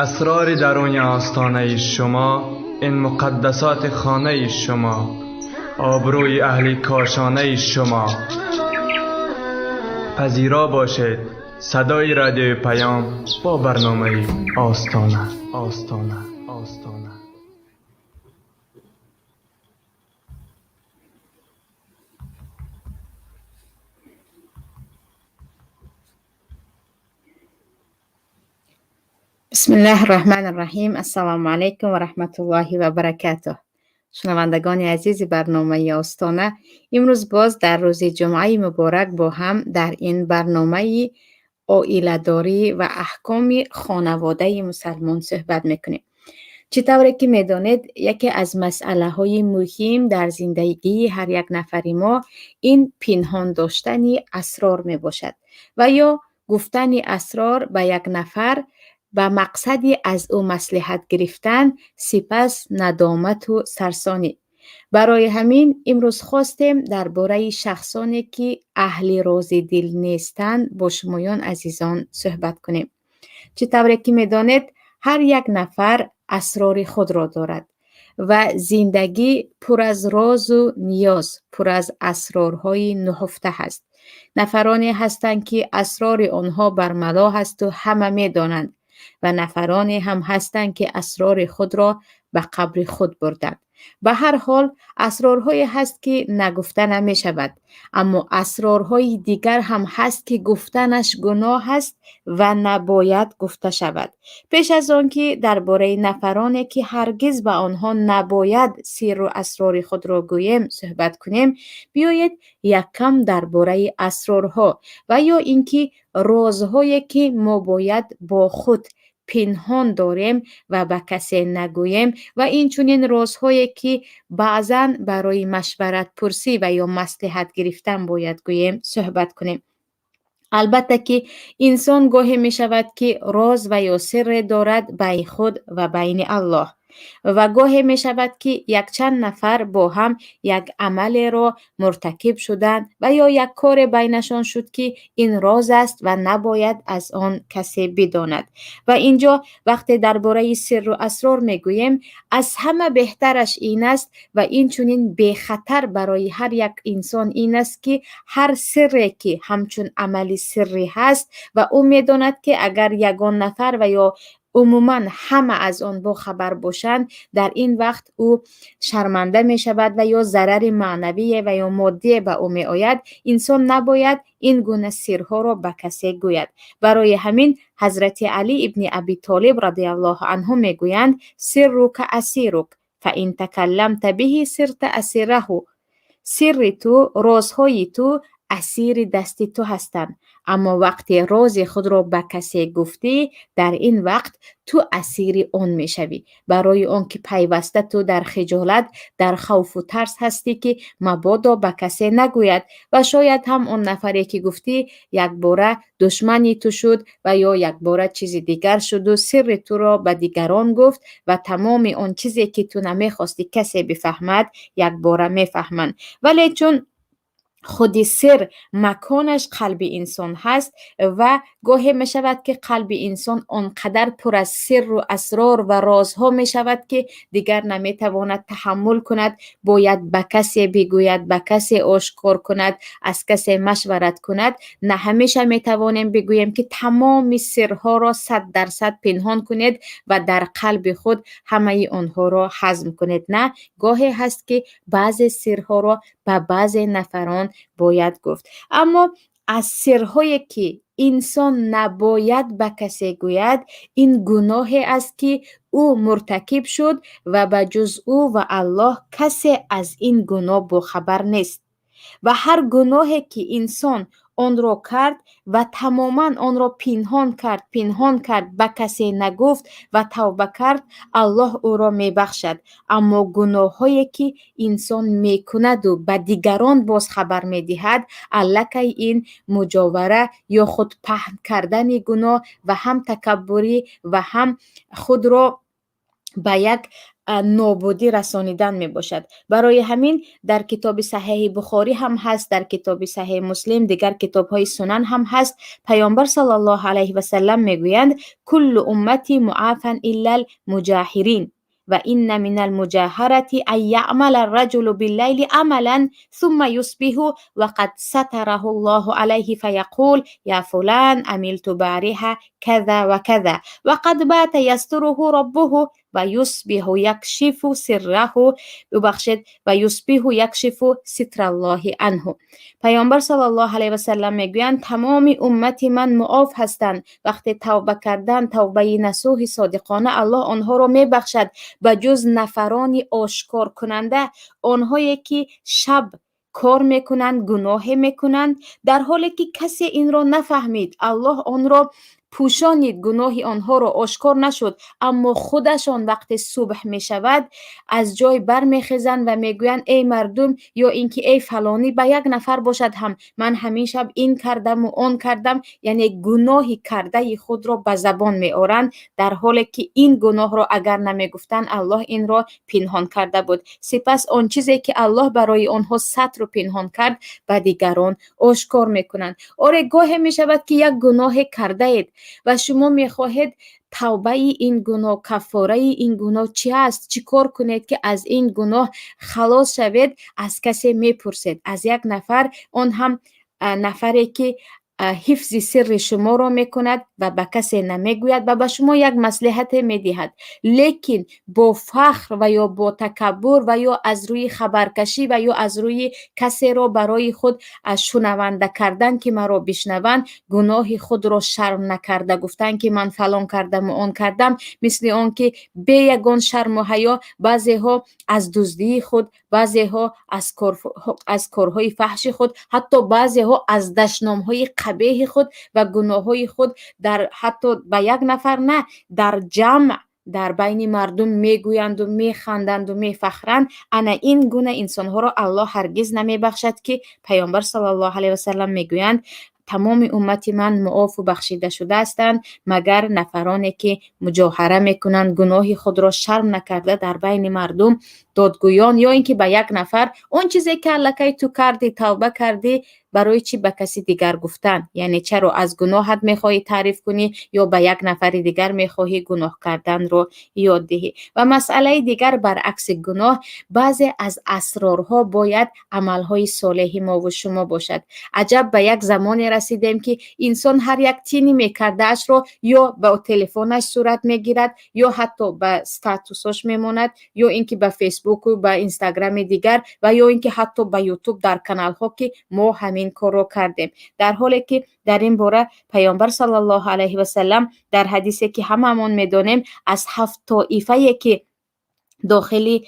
اسرار درون آستانه شما، این مقدسات خانه شما، آبروی اهل کاشانه شما. پذیرا باشید صدای رادیو پیام با برنامه آستانه. بسم الله الرحمن الرحیم. السلام علیکم و رحمت الله و برکاته. شنوندگان عزیز برنامه آستانه، امروز باز در روز جمعه مبارک با هم در این برنامه عائله‌داری و احکام خانواده مسلمان صحبت میکنیم. چطوری که میدانید یکی از مسئله های مهم در زندگی هر یک نفر ما این پنهان داشتن اسرار می باشد و یا گفتن اسرار به یک نفر به مقصدی از او مصلحت گرفتن، سپس ندامت و سرسانی. برای همین امروز خواستیم درباره شخصانی که اهل راز دل نیستند با شمایان عزیزان صحبت کنیم. چطوری که میدانید هر یک نفر اسرار خود را دارد و زندگی پر از راز و نیاز، پر از اسرارهای نهفته است. نفرانی هستند که اسرار آنها برملا است و همه میدانند و نفرانی هم هستند که اسرار خود را به قبر خود بردند. به هر حال اسرارهایی هست که نگفته نمی شود، اما اسرارهای دیگر هم هست که گفتنش گناه است و نباید گفته شود. پیش از آن که درباره نفرانی که هرگز به آنها نباید سر و اسرار خود را گوییم صحبت کنیم، بیایید یک کم درباره اسرارها و یا اینکه رازهایی که ما باید با خود پنهان داریم و به کسی نگوییم و این چنین رازهایی که بعضاً برای مشورت پرسی و یا مصلحت گرفتن باید گوییم صحبت کنیم. البته که انسان گاهی می شود که راز و یا سر دارد بین خود و بین الله و گاهی می شود که یک چند نفر با هم یک عمل را مرتکب شدند و یا یک کار بینشان شد که این راز است و نباید از آن کسی بداند. و اینجا وقتی درباره سر و اسرار می گوییم، از همه بهترش این است و این چنین بی خطر برای هر یک انسان این است که هر سری که همچون عملی سری هست و او می داند که اگر یگان نفر و یا عموما همه از آن با خبر باشند، در این وقت او شرمنده می شود و یا ضرر معنوی و یا مادی به او می آید. انسان نباید این گونه سرها را به کسی گوید. برای همین حضرت علی ابن ابی طالب رضی الله عنه می گویند سرک اسیرک فان تکلمت به صرت اسیره. سر تو، رازهای تو اسیر دست تو هستند، اما وقتی راز خود را به کسی گفتی در این وقت تو اسیر آن می شوی. برای آنکه پیوسته تو در خجالت، در خوف و ترس هستی که مبادا به کسی نگوید و شاید هم آن نفری که گفتی یک باره دشمنی تو شد و یا یک باره چیز دیگر شد و سر تو را به دیگران گفت و تمام آن چیزی که تو نمیخواستی کسی بفهمد یک باره میفهمند. ولی چون خودی سر مکانش قلب انسان هست و گاهی می شود که قلب انسان آنقدر پر از سر و اسرار و رازها می شود که دیگر نمی تواند تحمل کند، باید به کسی بگوید، به کسی آشکار کند، از کسی مشورت کند. نه همیشه می توانیم بگوییم که تمام سرها را 100% پنهان کنید و در قلب خود همه آنها را هضم کنید. نه، گاهی هست که بعضی سرها را به بعضی نفران باید گفت. اما از سرهایی که انسان نباید به کسی گوید، این گناهی است که او مرتکب شد و به جز او و الله کسی از این گناه باخبر نیست. و هر گناهی که انسان آن را کرد و تماما آن را پنهان کرد به کسی نگفت و توبه کرد، الله او را می بخشد. اما گناهایی که انسان می کند و به دیگران باز خبر می دهد، الکی این مجاوره یا خود پهن کردن گناه و هم تکبری و هم خود را به یک نابودی رسانیدن می باشد. برای همین در کتاب صحیح بخاری هم هست، در کتاب صحیح مسلم، دیگر کتاب های سنن هم هست. پیامبر صلی الله علیه و سلم می گویند کل امتی معافا الا المجاهرین و این من المجاهرة ان یعمل الرجل باللیل عملا ثم یصبح وقد ستره الله علیه فیقول یا فلان عملت بارها كذا وكذا وقد بات یستره ربه و یصبح یکشف سره و یصبح یکشف ستر الله عنه. پیامبر صلی الله علیه و سلم میگویند تمام امت من معاف هستند. وقتی توبه کردن، توبه نصوح صادقانه، الله آنها را میبخشد به جز نفران آشکار کننده، آنهایی که شب کار میکنند، گناه میکنند، در حالی که کسی این را نفهمید. الله آن را پوشانید، گناه آنها را آشکار نشد، اما خودشان وقت صبح می شود از جای بر می خیزند و می گویند ای مردم، یا اینکه ای فلانی، به یک نفر باشد هم من همین شب این کردم و آن کردم، یعنی گناهی کرده خود را به زبان می آورند، در حالی که این گناه را اگر نمی گفتند الله این را پنهان کرده بود. سپس آن چیزی که الله برای آنها ستر و پنهان کرد به دیگران آشکار می کنند. آره، گاهی می شود که یک گناه کرده اید و شما می خواهید توبه این گناه، کفاره این گناه چی است، چی کار کنید که از این گناه خلاص شوید. از کسی می پرسید، از یک نفر، آن هم نفری که حفظ سر شما را می کند و به کسی نمی گوید و به شما یک مصلحت می دهد، لیکن با فخر و یا با تکبر و یا از روی خبرکشی و یا از روی کسی را برای خود شنونده کردن که مرا بشنوند، گناه خود را شرم نکرده گفتن که من فلان کردم و آن کردم، مثل آن که به یگان شرم و حیا بعضی ها از دزدی خود، بعضی ها از کارهای فحش خود، حتی بعضی ها از دشنام های قبیح خود و گناه های خود در حتی به یک نفر نه، در جمع در بین مردم میگویند و میخندند و میفخرند. انا این گونه انسان ها را الله هرگز نمیبخشد که پیامبر صلی الله علیه و سلم میگویند تمام امت من معاف و بخشیده شده هستند مگر نفرانی که مجاهره میکنند، گناه خود را شرم نکرده در بین مردم دادگویان، یا اینکه به یک نفر اون چیزی که الکی تو کردی، توبه کردی، برای چی به کسی دیگر گفتن؟ یعنی چرا از گناهت میخواهی تعریف کنی یا به یک نفر دیگر میخواهی گناه کردن رو یاد دهی؟ و مسئله دیگر برعکس گناه، بعضی از اسرارها باید عملهای صالح ما و شما باشد. عجب به یک زمانی رسیدیم که انسان هر یک تینی میکرده اش رو یا با تلفنش صورت میگیرد یا حتی به استاتوسش میماند یا اینکه به فیسبوک و به اینستاگرام دیگر و یا اینکه حتی به یوتیوب در کانال ها که ما همین کار رو کردیم، در حالی که در این باره پیامبر صلی الله علیه و سلم در حدیثی که هممون میدونیم از 7 طایفه که داخلی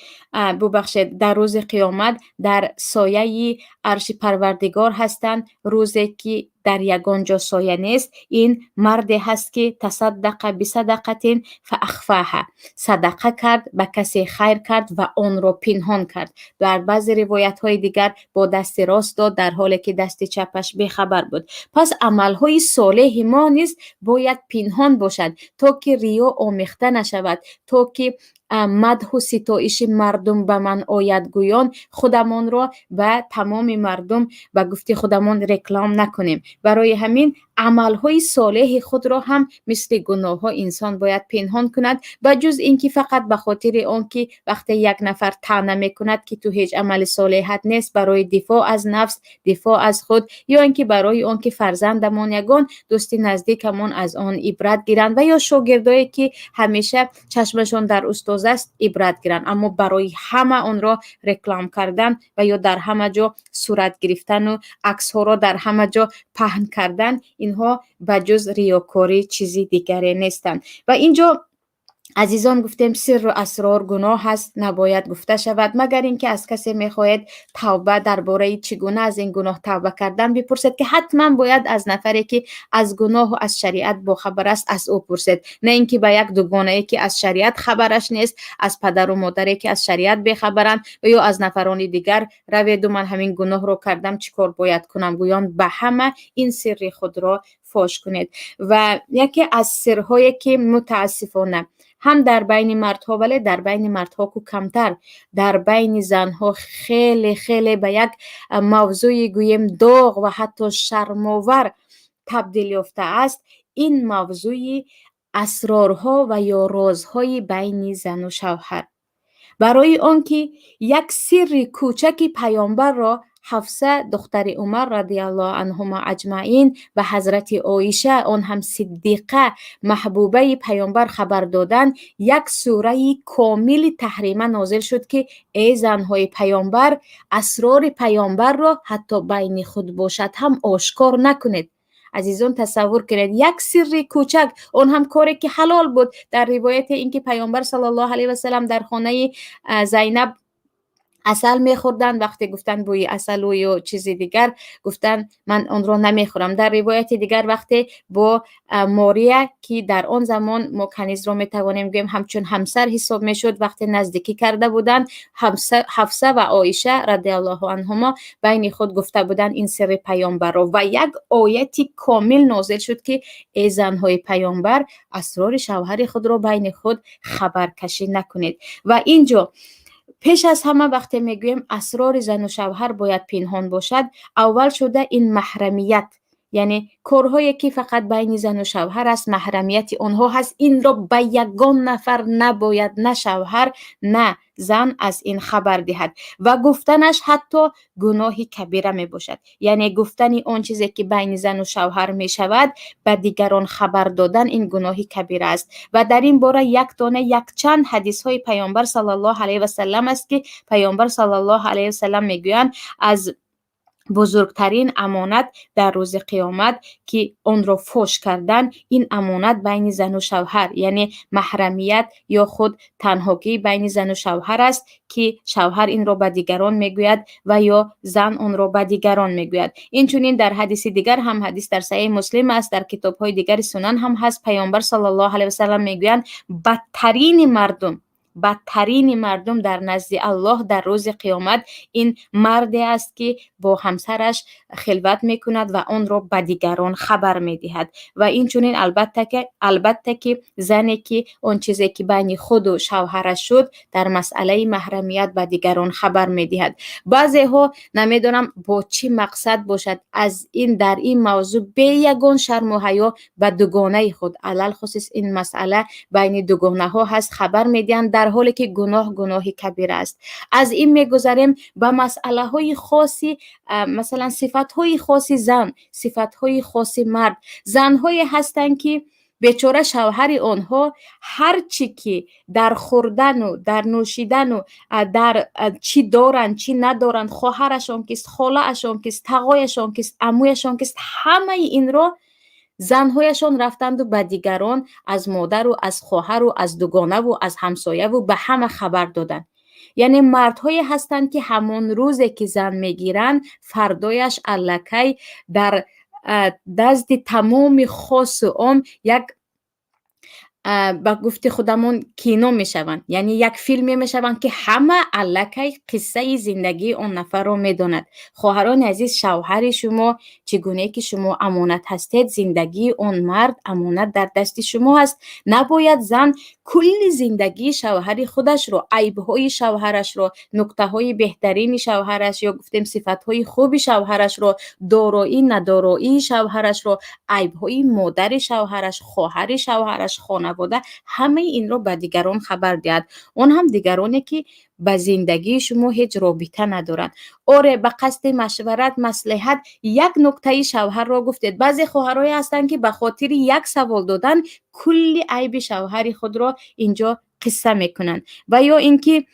در روز قیامت در سایه عرش پروردگار هستند، روزی که در یگان جا سایه نیست، این مردی هست که تصدق بصدقه فاخفاها، صدقه کرد، به کسی خیر کرد و آن را پنهان کرد. در بعضی روایت های دیگر با دست راست داد در حالی که دست چپش بیخبر بود. پس عمل های صالح ما نیز باید پنهان باشد تا که ریا آمیخته نشود، تا که مدح و ستایش مردم به من آید گویان خودمان را به تمام مردم به گفته خودمان رکلام نکنیم. برای همین عملهای صالح خود را هم مثل گناه ها انسان باید پنهان کند، و جز اینکه فقط به خاطر آنکه وقتی یک نفر طعنه میکند که تو هیچ عمل صالحت نیست، برای دفاع از نفس، دفاع از خود، یا اینکه برای آنکه فرزندمان یگان دوستی نزدیکمان از آن عبرت گیرند، و یا شاگردایی که همیشه چشمشون در استاد است عبرت گیرند، اما برای همه آن را رکلام کردن و یا در همه جا صورت گرفتن و عکس ها را در همه جا پهن کردن، اینها بجز ریاکاری چیزی دیگری نیستند. و اینجا عزیزان گفتیم سر و اسرار گناه هست، نباید گفته شود مگر اینکه از کسی میخواهید توبه درباره چگونه از این گناه توبه کردن بپرسید، که حتما باید از نفری که از گناه و از شریعت باخبر است از او پرسید، نه اینکه به یک دوگانه‌ای که از شریعت خبرش نیست، از پدر و مادری که از شریعت بیخبرند و یا از نفران دیگر روید و من همین گناه رو کردم چیکار باید کنم گویان. به همه این سر خود را فاش کنید. و یکی از سرهایی که متاسفانه هم در بین مردها، ولی در بین مردها کو کمتر، در بین زنها خیلی خیلی به یک موضوع گویم داغ و حتی شرم‌آور تبدیل یافته است، این موضوع اسرارها و یا رازهای بین زن و شوهر. برای آنکه یک سر کوچک پیامبر را حفصه دختر عمر رضی الله عنهما اجمعین و حضرت عایشه آن هم صدیقه محبوبه پیامبر خبر دادند، یک سوره کامل تحریمه نازل شد که ای زنهای پیامبر، اسرار پیامبر را حتی بین خود باشد هم آشکار نکنید. عزیزان تصور کنید یک سر کوچک، اون هم کاری که حلال بود. در روایت اینکه پیامبر صلی الله علیه و سلم در خانه زینب عسل میخوردن، وقتی گفتن بوی عسل و یا چیزی دیگر گفتن من آن را نمیخورم. در روایت دیگر وقتی با ماریا که در آن زمان ما کنیز را میتوانیم بگیم همچون همسر حساب میشد، وقتی نزدیکی کرده بودن، حفصه و عایشه رضی الله عنهما بین خود گفته بودن این سر پیامبر را، و یک آیتی کامل نازل شد که ای زنهای پیامبر، اسرار شوهر خود را بین خود خبر کشی نکنید. و اینجا پیش از همه وقتی میگویم اسرار زن و شوهر باید پنهان باشد، اول شده این محرمیت، یعنی کارهایی که فقط بین زن و شوهر است، محرمیت آنها هست، این را به یگان نفر نباید، نه شوهر نه زن از این خبر دهد، و گفتنش حتی گناهی کبیره می باشد. یعنی گفتن اون چیزی که بین زن و شوهر می شود به دیگران خبر دادن، این گناهی کبیره است. و در این باره یک چند حدیث های پیامبر صلی الله علیه و سلم است که پیامبر صلی الله علیه و سلم میگویند از بزرگترین امانت در روز قیامت که اون را فوش کردن، این امانت بین زن و شوهر، یعنی محرمیت یا خود تنهایی بین زن و شوهر است که شوهر این را به دیگران میگوید و یا زن اون را به دیگران میگوید. این چنین در حدیث دیگر هم، حدیث در صحیح مسلم است، در کتاب های دیگر سنن هم هست، پیامبر صلی الله علیه و سلم میگویند بدترین مردم در نزد الله در روز قیامت این مردی است که با همسرش خلوت میکند و آن را به دیگران خبر میدهد. و این چنین البته که زنی که اون چیزی که بین خود و شوهرش شد در مسئله محرمیت به دیگران خبر میدهد. بعضی ها نمیدونم با چی مقصد باشد از این در این موضوع به یگان شرم و حیا به دوگانه خود، علل خصوص این مسئله بین دوگانه ها هست، خبر میدهند، در حالی که گناهی کبیر است. از این میگذاریم به مسئله های خاصی، مثلا صفت های خاصی زن، صفت های خاصی مرد. زن های هستند که بیچاره شوهر آنها هر چی که در خوردن و در نوشیدن و در چی دارن چی ندارن، خواهرشان کیست، خاله‌شان کیست، تقایشان کیست، عمویشان کیست، همه این را زنهایشان رفتند و به دیگران از مادر و از خواهر و از دوگانه و از همسایه و به همه خبر دادند. یعنی مردهایی هستند که همون روزی که زن میگیرن فردایش الکی در دست تمام خاص و عام یک با گفت خودمون کینو میشوند، یعنی یک فیلم میشوند که همه الکی قصه زندگی اون نفر رو میدوند. خواهران عزیز، شوهر شما چگونه که شما امانت هستید، زندگی اون مرد امانت در دست شما است. نباید زن کل زندگی شوهر خودش رو، عیب‌های شوهرش رو، نکته‌های بهترین شوهرش یا گفتیم صفات‌های خوب شوهرش رو، دارایی ندارایی شوهرش رو، عیب‌های مادر شوهرش، خواهر شوهرش، خانواده، همه این رو به دیگران خبر دهد. اون هم دیگرانی که به زندگی شما هیچ رابطه ندارند. آره، به قصد مشورت، مصلحت یک نکته شوهر را گفتید. بعضی خواهرای هستند که به خاطر یک سوال دادن کل عیب شوهر خود را اینجا قصه میکنند. و یا اینکه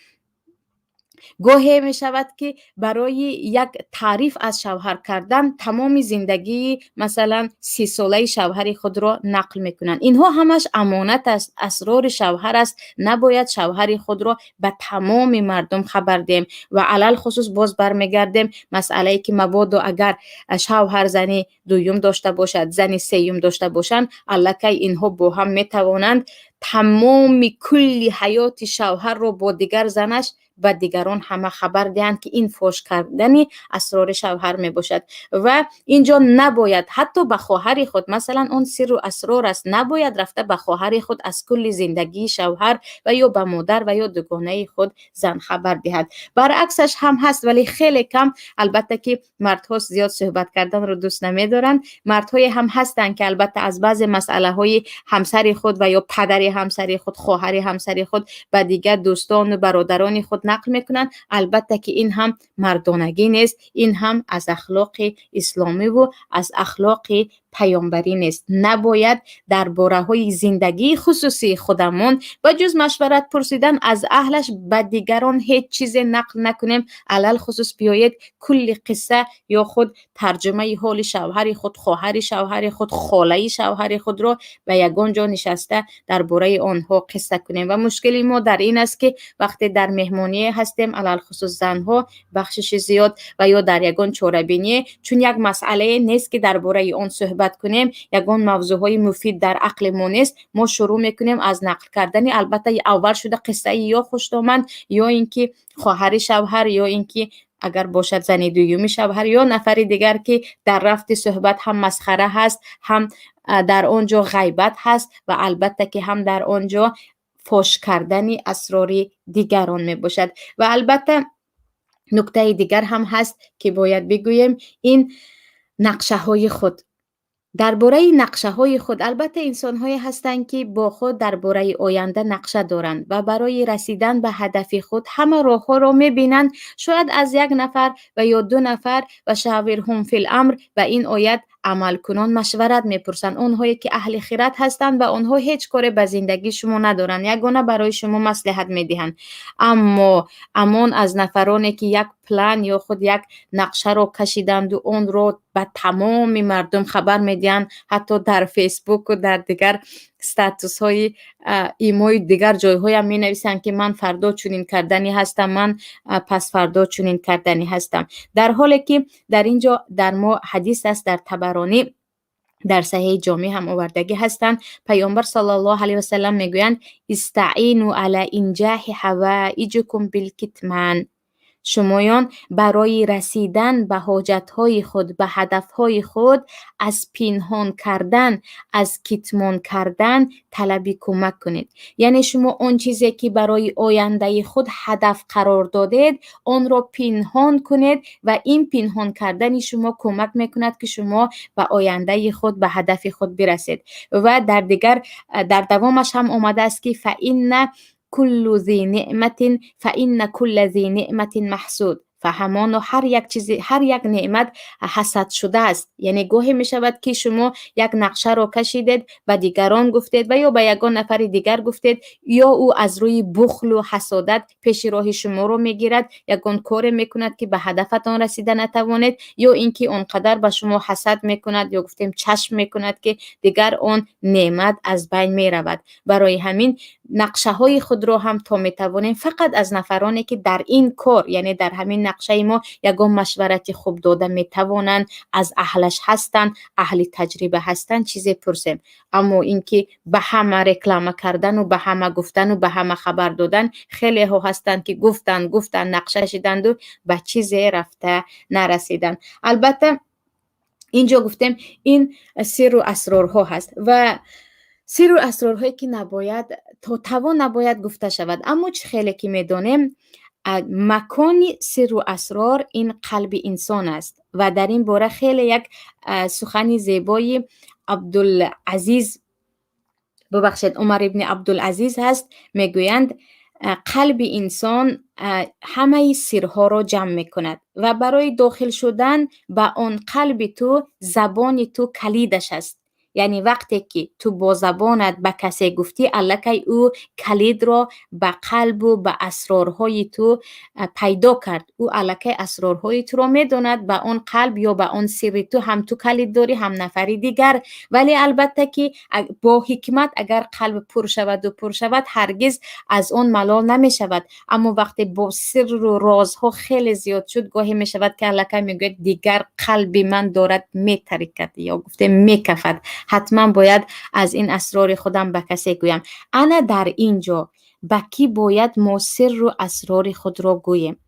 گاهی می شود که برای یک تعریف از شوهر کردن تمام زندگی مثلا 30 ساله شوهر خود را نقل می کنند. اینها همش امانت است، اسرار شوهر است. نباید شوهر خود را به تمام مردم خبر دهیم. و علل خصوص باز برمیگردیم مسئله که مبادا اگر شوهر زنی دویم داشته باشد، زنی سیوم داشته باشند، الکی اینها با هم می توانند تمام کل حیات شوهر رو با دیگر زنش و دیگران همه خبر دهند که این فاش کردنی اسرار شوهر می باشد. و اینجا نباید حتی به خواهر خود، مثلا اون سر و اسرار است، نباید رفته به خواهر خود از کل زندگی شوهر و یا به مادر و یا دوگانه خود زن خبر دهد. برعکسش هم هست، ولی خیلی کم. البته که مردها زیاد صحبت کردن رو دوست نمی دارن. مردهای هم هستن که البته از بعض مسئله های همسر خود و یا پدر همسر خود، خواهر همسر خود به دیگر دوستان و برادران خود نقل میکنن. البته که این هم مردانگی نیست، این هم از اخلاق اسلامی و از اخلاق پیامبری نیست. نباید در باره های زندگی خصوصی خودمون با جز مشورت پرسیدن از اهلش به دیگران هیچ چیز نقل نکنیم. علل خصوص بیایید کل قصه یا خود ترجمه حال شوهر خود، خواهر شوهر خود، خاله شوهر خود رو به یگان جا نشسته در باره آنها قصه کنیم. و مشکلی ما در این است که وقتی در مهمانی هستیم، علل خصوص زنها، بخشش زیاد و یا در یگان چاره‌بینی، چون یک مسئله نیست که در باره آن صحبت کنیم، یگان موضوعهای مفید در عقل ما نیست، ما شروع میکنیم از نقل کردن. البته اول شده قصه یا خوش‌آمد یا اینکه خواهر شوهر یا اینکه اگر باشد زن دومی شوهر یا نفر دیگر که در رفت صحبت هم مسخره هست، هم در آنجا غیبت هست و البته که هم در آنجا فاش کردن اسرار دیگران می باشد. و البته نکته دیگر هم هست که باید بگویم، این نقشه های خود. درباره نقشه های خود، البته انسان هایی هستند که با خود درباره آینده نقشه دارند و برای رسیدن به هدف خود همه راه ها را می بینند. شاید از یک نفر و یا دو نفر و شاورهم فی الامر و این آیت عمل کنان مشورت میپرسند. اونهایی که اهل خیرات هستند و اونها هیچ کاری به زندگی شما ندارند، یگانه برای شما مصلحت میدهند. اما امان از نفرانی که یک پلان یا خود یک نقشه رو کشیدند و اون رو به تمام مردم خبر میدهند، حتی در فیسبوک و در دیگر استاتوس های ایموی دیگر جای های هم می نویسند که من فردا چنین کردنی هستم، من پس فردا چنین کردنی هستم. در حالی که در اینجا در ما حدیث است در طبرانی در صحیح جامع هم آوردگی هستند. پیامبر صلی الله علیه و سلم میگویند استعینوا علی انجاح حوائجکم بالکتمان. شمایان برای رسیدن به حاجت‌های خود، به هدف‌های خود از پنهان کردن، از کتمان کردن طلبی کمک کنید. یعنی شما اون چیزی که برای آینده خود هدف قرار دادید آن را پنهان کنید و این پنهان کردن شما کمک میکند که شما به آینده خود، به هدف خود برسید. و در دوامش هم آمده است که فإن كل ذی نعمت فإن كل ذی نعمت محسود. فهمان هر یک چیز، هر یک نعمت حسد شده است. یعنی گاهی می شود که شما یک نقشه را کشیدید و دیگران گفتید و یا به یگان نفر دیگر گفتید، یا او از روی بخل و حسادت پیش راه شما رو میگیرد، یگان کار میکند که به هدفتان رسیده نتوانید، یا اینکه اونقدر به شما حسد میکند یا گفتیم چشم میکند که دیگر اون نعمت از بین میرود. برای همین نقشه های خود را هم تا میتوانیم فقط از نفرانی که در این کار، یعنی در همین این نقشه ما یگان مشورت خوب داده میتوانند، از اهلش هستند، اهل تجربه هستند چیزی پرسیم. اما اینکه به همه رکلام کردن و به همه گفتن و به همه خبر دادن، خیلی ها هستند که گفتن نقشه شدند و به چیزی رفته نرسیدن. البته اینجا گفتیم این سر و اسرارها هست و سر و اسرارهایی که نباید تا توان نباید گفته شود. اما چه خیلی که میدانیم مکان سر و اسرار این قلب انسان است و در این باره خیلی یک سخنی زیبای عمر ابن عبدالعزیز هست. میگویند قلب انسان همه سرها را جمع میکند و برای داخل شدن به آن قلب تو زبان تو کلیدش است. یعنی وقتی که تو با زبانت به کسی گفتی، الکی او کلید را به قلب و به اسرارهای تو پیدا کرد. او الکی اسرارهای تو را میداند. به آن قلب یا به آن سر تو هم تو کلید داری، هم نفری دیگر. ولی البته که با حکمت اگر قلب پر شود هرگز از آن ملال نمی شود. اما وقتی با سر و رازها خیلی زیاد شد، گاهی می شود که الکی میگوید دیگر قلب من دارد میترکد یا گفته میکفد، حتما باید از این اسرار خودم به کسی گویم. انا در اینجا به کی باید ما سر و اسرار خود را گوییم؟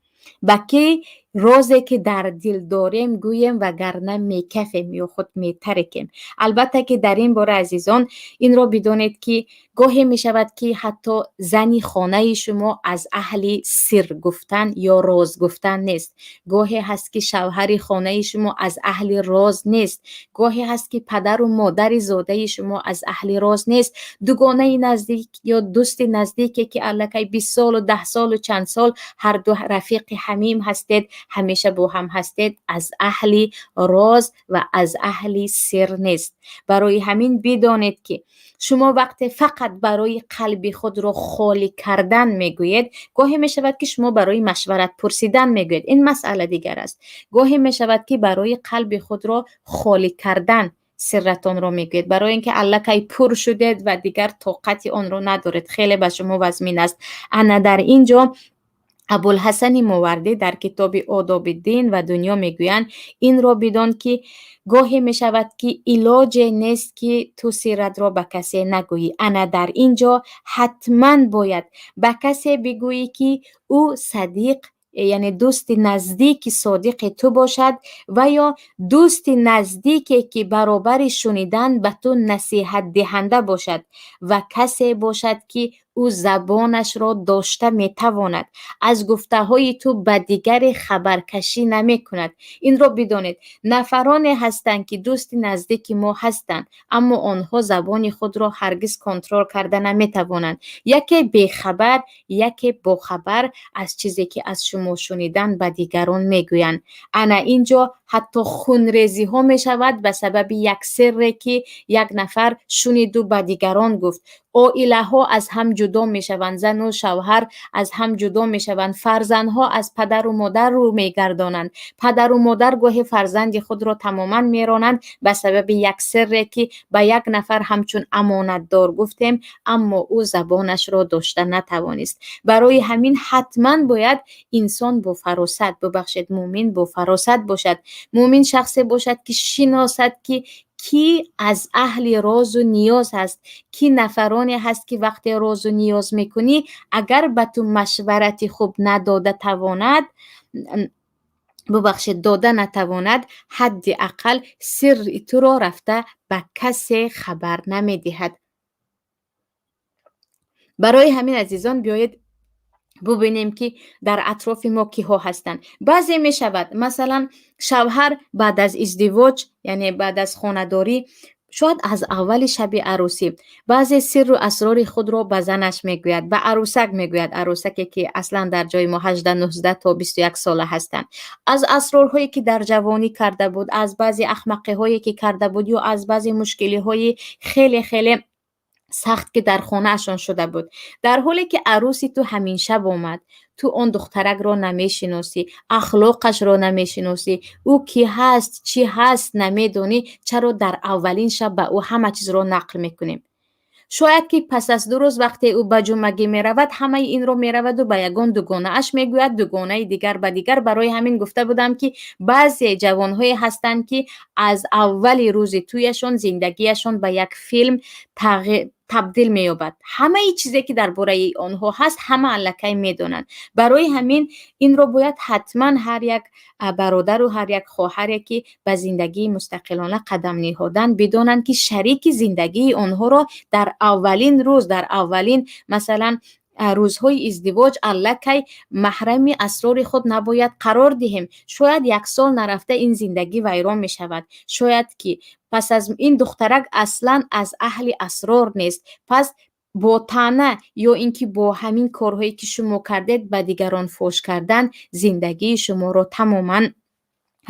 به کی رازی که در دل داریم گوییم وگرنه میکفیم یا خود میترکیم؟ البته که در این باره عزیزان این را بدانید که گاهی می شود که حتی زنی خانه شما از اهل سر گفتن یا راز گفتن نیست. گاهی هست که شوهر خانه شما از اهل راز نیست. گاهی هست که پدر و مادر زاده شما از اهل راز نیست. دوگانه نزدیک یا دوست نزدیکی که الکی 20 سال و 10 سال و چند سال هر دو رفیق حمیم هستید، همیشه با هم هستید، از اهل راز و از اهل سر نیست. برای همین بدانید که شما وقتی فقط برای قلب خود را خالی کردن میگویید، گاهی می شود که شما برای مشورت پرسیدن میگویید، این مسئله دیگر است. گاهی می شود که برای قلب خود را خالی کردن سرتان را میگویید، برای اینکه الکی پر شدید و دیگر طاقت آن را ندارید. خیلی به شما وزمین است. انا در اینجا ابوالحسن ماوردی در کتاب آداب دین و دنیا میگویند این را بدان که گاهی می شود که علاج نیست که تو سیرت را به کسی نگویی. انا در اینجا حتما باید به کسی بگویی که او صدیق، یعنی دوست نزدیک صادق تو باشد و یا دوست نزدیکی که برابر شنیدن به تو نصیحت دهنده باشد و کسی باشد که او زبانش را داشته میتواند از گفته های تو به دیگر خبرکشی نمی کند. این را بدانید نفرانی هستند که دوست نزدیک ما هستند اما آنها زبان خود را هرگز کنترل کرده نمی توانند. یکی بیخبر، یکی باخبر از چیزی که از شما شنیدن به دیگران میگویند. انا اینجا حتی خونریزی ها می شود به سبب یک سری که یک نفر شنید و به دیگران گفت. عائله ها از هم جدا می شوند، زن و شوهر از هم جدا می شوند، فرزند ها از پدر و مادر رو می گردانند، پدر و مادر گاهی فرزند خود را تماما می رانند به سبب یک سری که به یک نفر همچون امانت دار گفتیم اما او زبانش را داشته نتوانست. برای همین حتما باید انسان با فراست، ببخشید مومن با فراست باشد. مومن شخصی باشد که شناسد که کی از اهل راز و نیاز هست، کی نفرانی هست که وقتی راز و نیاز میکنی اگر به تو مشورتی خوب داده نتواند حداقل سر تو را رفته به کسی خبر نمیدهد. برای همین عزیزان بیایید ببینیم که در اطراف ما کیها هستند. بعضی می شود مثلا شوهر بعد از ازدواج، یعنی بعد از خانه‌داری، شاید از اول شب عروسی بعضی سر و اسرار خود را به زنش میگوید، به عروسک میگوید، عروسکی که اصلا در جای ما 18 19 تا 21 ساله هستند، از اسرارهایی که در جوانی کرده بود، از بعضی احمقی هایی که کرده بود یا از بعضی مشکلی های خیلی خیلی سخت که در خانه اشان شده بود. در حالی که عروسی تو همین شب آمد، تو اون دخترک را نمیشناسی، اخلاقش را نمیشناسی، او کی هست چی هست نمیدونی، چرا در اولین شب به او همه چیز را نقل میکنیم؟ شاید که پس از 2 روز وقتی او به جمعگی می رود همه این رو می رود و به یگان دوگانه اش می گوید، دوگانه دیگر به دیگر. برای همین گفته بودم که بعضی جوانهای هستند که از اول روز تویشون زندگیشون به یک فیلم تبدیل می یابد. همه ای چیزی که درباره آنها هست همه الکی می دونن. برای همین این رو باید حتما هر یک برادر و هر یک خواهری که به زندگی مستقلانه قدم نهادن بدونن که شریک زندگی آنها را در اولین روز، در اولین مثلا روزهای ازدواج الکی محرم اسرار خود نباید قرار دهیم. شاید 1 سال نرفته این زندگی ویران می شود. شاید که پس از این دخترک اصلا از اهل اسرار نیست، پس با طعنه یا اینکه با همین کارهایی که شما کردید به دیگران فوش کردن زندگی شما رو تماما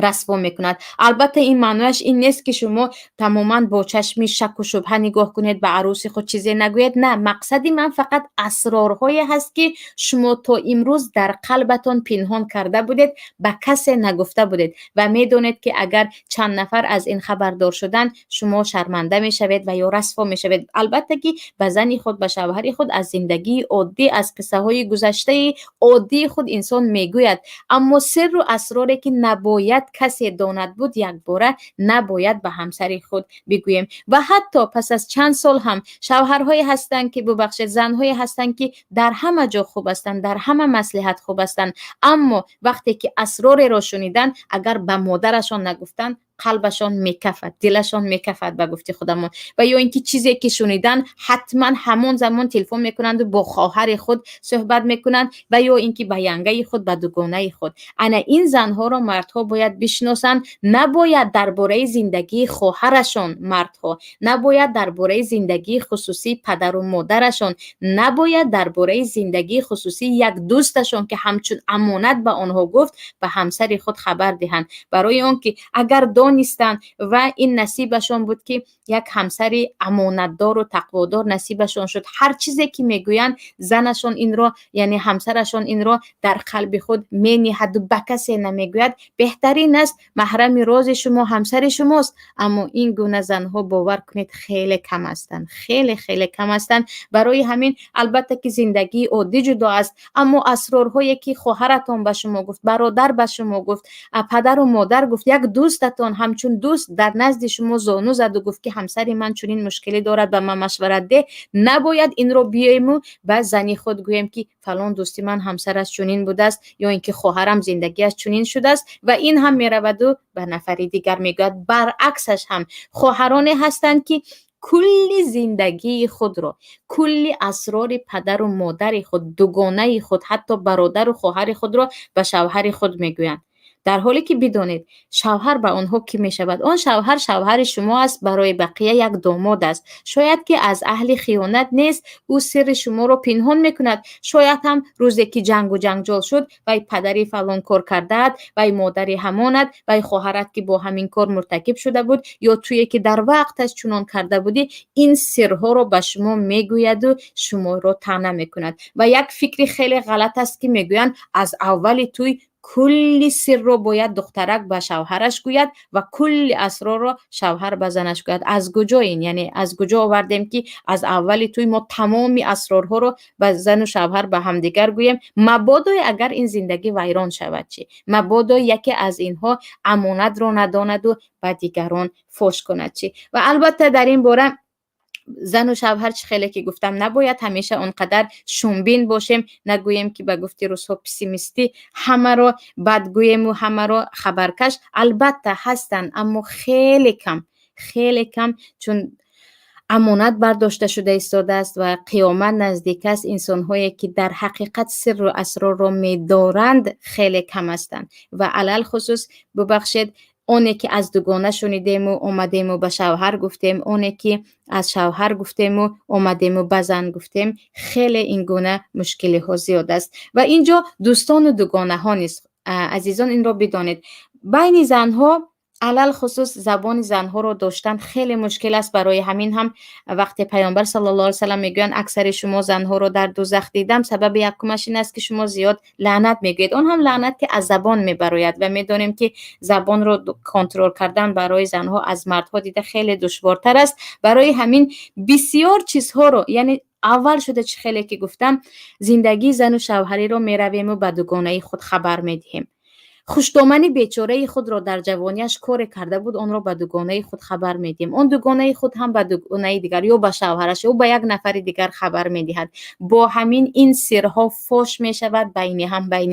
رسوا میکند. البته این معنیش این نیست که شما تماما با چشم شک و شبهه نگاه کنید به عروس خود چیزی نگوید. نه، مقصدی من فقط اسرارهایی هست که شما تا امروز در قلبتان پنهان کرده بودید، به کسی نگفته بودید و میدونید که اگر چند نفر از این خبردار شدن شما شرمنده میشوید و یا رسوا میشوید. البته که به زن خود، به شوهر خود از زندگی عادی، از قصه های گذشته عادی خود انسان میگوید، اما سر و اسراری که نباید کسی داند بود یک باره نباید به همسر خود بگوییم. و حتی پس از چند سال هم شوهرهایی هستند که ببخشید زنهایی هستند که در همه جا خوب هستند، در همه مصلحت خوب هستند، اما وقتی که اسرار را شنیدن اگر به مادرشان نگفتن قلبشان میکفد، دلشان میکفد به گفته خودمون. و یا اینکه چیزی که شنیدن حتما همون زمان تلفن میکنند و با خواهر خود صحبت میکنند و یا اینکه به ینگه خود، به دوگانه خود. انا این زنها را مردها باید بشناسند. نباید درباره زندگی خواهرشان، مردها نباید درباره زندگی خصوصی پدر و مادرشان، نباید درباره زندگی خصوصی یک دوستشان که همچون امانت به آنها گفت به همسر خود خبر دهند. برای آن که اگر دانستند و این نصیبشان بود که یک همسر امانتدار و تقوادار نصیبشان شد، هر چیزی که میگویند زنشان این را، یعنی همسرشان این را در قلب خود مینهد و به کسی نمیگوید، بهترین است محرم راز شما همسر شماست. اما این گونه زنها باور کنید خیلی کم هستند، خیلی خیلی کم هستند. برای همین البته که زندگی عادی جدا است، اما اسرارهایی که خواهرتان به شما گفت، برادر به شما گفت، پدر و مادر گفت، یک دوستتان همچون دوست در نزد شما زانو زد و گفت که همسر من چنین مشکلی دارد به من مشورت ده، نباید این رو بیایم و به زنی خود گوییم که فلان دوستی من همسرش چنین بوده است یا اینکه خواهرم زندگیش چنین شده است و این هم میرود و به نفر دیگر میگوید. برعکسش هم خواهرانی هستند که کلی زندگی خود را، کلی اسرار پدر و مادر خود، دوگانه خود، حتی برادر و خواهر خود را به شوهر خود میگویند، در حالی که بدانید شوهر به آنها کی می شود. آن شوهر شوهر شما است، برای بقیه یک داماد است. شاید که از اهل خیانت نیست، او سر شما را پنهان میکند. شاید هم روزی که جنگ و جنجال شد وای پدری فلان کار کرده، وای مادری همانت، وای خواهرت که با همین کار مرتکب شده بود یا توی که در وقتش چنان کرده بودی، این سرها را به شما میگوید و شما را طعنه میکند. و یک فکری خیلی غلط است که میگویند از اول توی کلی سر رو باید دخترک به شوهرش گوید و کلی اسرار رو شوهر به زنش گوید. از کجا این؟ یعنی از کجا آوردیم که از اول توی ما تمامی اسرارها رو به زن و شوهر به همدیگر گوییم؟ مبادا اگر این زندگی ویران شود چی؟ مبادا یکی از اینها امانت رو نداند و به دیگران فوش کند چی؟ و البته در این باره زن و شوهر چه خیلی که گفتم نباید همیشه اونقدر شنبین باشیم، نگوییم که به گفتی روزها پسیمیستی همه رو بدگوییم و همه رو خبرکش. البته هستن اما خیلی کم، خیلی کم، چون امانت برداشته شده ایستاده است و قیامت نزدیک است. انسان هایی که در حقیقت سر و اسرار را می‌دارند خیلی کم هستند و علل خصوص ببخشید اونی که از دوگانه شنیدیم و اومدیم و به شوهر گفتیم، اونی که از شوهر گفتیم و اومدیم و به زن گفتیم، خیلی این گونه مشکلی ها زیاد است. و اینجا دوستان و دوگانه ها نیست عزیزان، این را بدانید. بین زن ها علل خصوص زبان زنها رو داشتن خیلی مشکل است. برای همین هم وقتی پیامبر صلی الله علیه و سلم میگویند اکثر شما زنها رو در دوزخ دیدم، سبب یکمش این است که شما زیاد لعنت میگویید. اون هم لعنت که از زبان میبراید و میدونیم که زبان رو کنترل کردن برای زنها از مردها دیده خیلی دشوارتر است. برای همین بسیار چیزها رو، یعنی اول شده چه خیلی که گفتم، زندگی زن و شوهری رو میرویم و به دوگانه خود خبر میدهیم. خوشدامنی بیچاره خود را در جوانیش کار کرده بود، آن را به دوگانه خود خبر میدیم. اون دوگانه خود هم به دوگانه دیگر یا به شوهرش یا به یک نفر دیگر خبر میدهد. با همین این سرها فاش میشود بین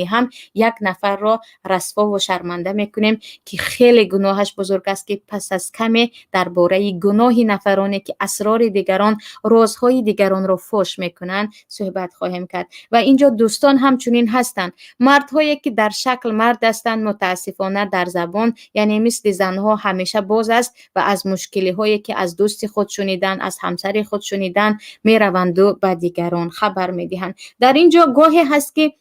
هم یک نفر را رسوا و شرمنده میکنیم که خیلی گناهش بزرگ است که پس از کمی درباره گناه نفرانی که اسرار دیگران، رازهای دیگران را فاش میکنند صحبت خواهیم کرد. و اینجا دوستان همچنین هستند، مردهایی که در شکل مرد هستند متاسفانه در زبان، یعنی مثل زنها همیشه باز است و از مشکلی هایی که از دوست خود شنیدن، از همسر خود شنیدن میروند و به دیگران خبر میدهند. در اینجا گاهی هست که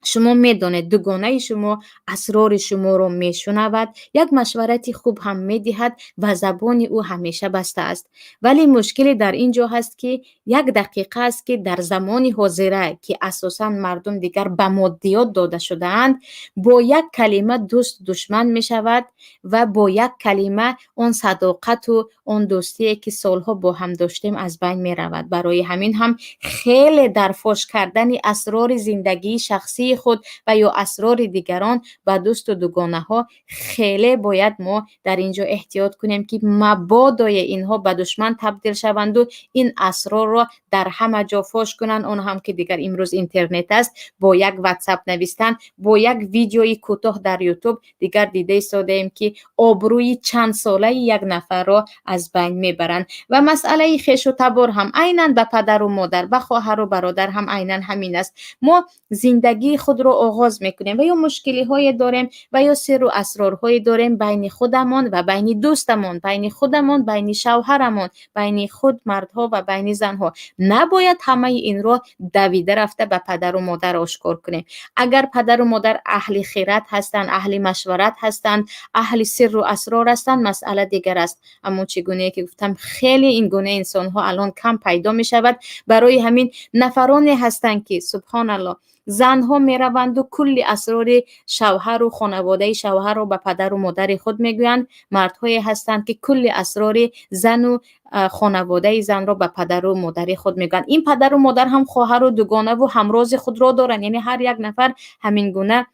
شما میدانید دوگانه شما اسرار شما رو میشنود، یک مشورتی خوب هم میدهد و زبان او همیشه بسته است. ولی مشکلی در اینجا هست که یک دقیقه است که در زمان حاضره که اساسا مردم دیگر به مادیات داده شده‌اند، با یک کلمه دوست دشمن می شود و با یک کلمه اون صداقت و اون دوستی که سالها با هم داشتیم از بین می رود. برای همین هم خیلی در فاش کردن اسرار زندگی شخصی خود و یا اسرار دیگران به دوست و دوگانه ها خیلی باید ما در اینجا احتیاط کنیم که مبادای اینها به دشمن تبدیل شوند و این اسرار را در همه جا فاش کنند. اون هم که دیگر امروز اینترنت است، با یک واتساپ نوشتن، با یک ویدیوی کوتاه در یوتیوب دیگر دیده ساده ایم که آبروی چند ساله یک نفر را از بین میبرند. و مسئله خویش و تبار هم عیناً به پدر و مادر، به خواهر و برادر هم عیناً همین است. ما زندگی خود رو آغاز میکنیم و یا مشکلی های داریم و یا سر و اسرارهای داریم بین خودمون و بین دوستمون، بین خودمون، بین شوهرمون، بین خود مردها و بین زنها. نباید همه این رو دویده رفته به پدر و مادر آشکار کنیم. اگر پدر و مادر اهل خیرات هستند، اهل مشورت هستند، اهل سر و اسرار هستند، مسئله دیگر است. اما چگونه که گفتم خیلی این گونه انسان ها الان کم پیدا می شود. برای همین نفرانی هستند که سبحان الله زنها می روند و کل اسرار شوهر و خانواده شوهر رو به پدر و مادر خود میگویند. مردهایی هستند که کل اسرار زن و خانواده زن رو به پدر و مادر خود میگویند. این پدر و مادر هم خواهر و دوگانه و همراز خود را دارند، یعنی هر یک نفر همین گونه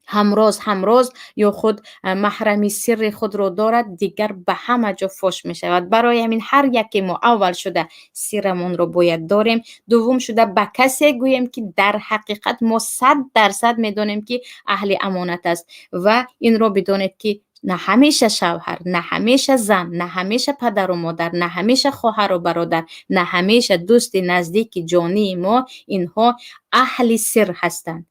همراز یا خود محرمی سر خود را دارد، دیگر به همه جا فاش می شود. برای همین هر یکی ما اول شده سرمون رو باید داریم، دوم شده به کسی گوییم که در حقیقت ما 100% می دانیم که اهل امانت است. و این رو بدانید که نه همیشه شوهر، نه همیشه زن، نه همیشه پدر و مادر، نه همیشه خواهر و برادر، نه همیشه دوست نزدیک جانی ما اینها اهل سر هستند.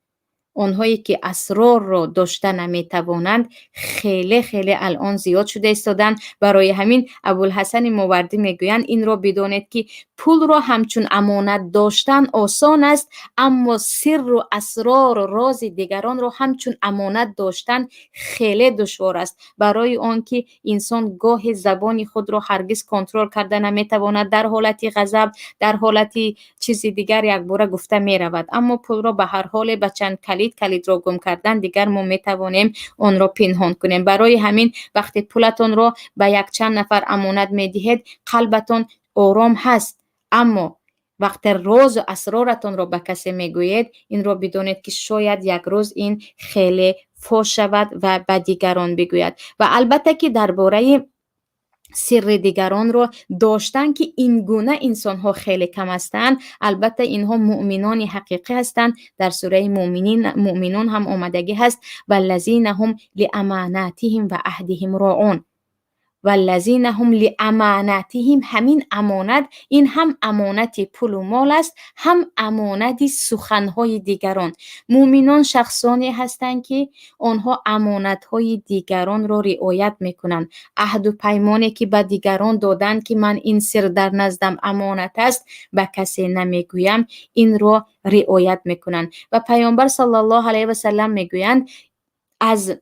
آنهایی که اسرار را داشته نمیتوانند خیلی الان زیاد شده ایستادند. برای همین ابوالحسن ماوردی میگویند این را بدانید که پول را همچون امانت داشتن آسان است، اما سر و اسرار و راز دیگران را همچون امانت داشتن خیلی دشوار است. برای آنکه انسان گاه زبان خود را هرگز کنترل کرده نمیتواند، در حالت غضب، در حالت چیزی دیگر یک باره گفته میرود، اما پول را به هر حال به چند کلید را گم کردن دیگر ما میتوانیم آن را پنهان کنیم. برای همین وقتی پولتون را به یک چند نفر امانت میدهید قلبتون آرام هست، اما وقتی راز و اسرارتون را به کسی میگویید این را بدانید که شاید یک روز این خیلی فاش شود و به دیگران بگوید. و البته که درباره سر دیگران رو داشتن که این گونه انسان ها خیلی کم هستند. البته اینها مؤمنان حقیقی هستند. در سوره مؤمنون هم آمدگی هست والذین هم لاماناتهم و عهدهم راعون. والذین هم لاماناتهم، همین امانت، این هم امانت پول و مال است، هم امانت سخنهای دیگران. مؤمنان شخصانی هستند که آنها امانتهای دیگران را رعایت میکنند. عهد و پیمانی که به دیگران دادند که من این سر در نزدم امانت است به کسی نمیگویم، این را رعایت میکنند. و پیامبر صلی الله علیه و سلم میگویند از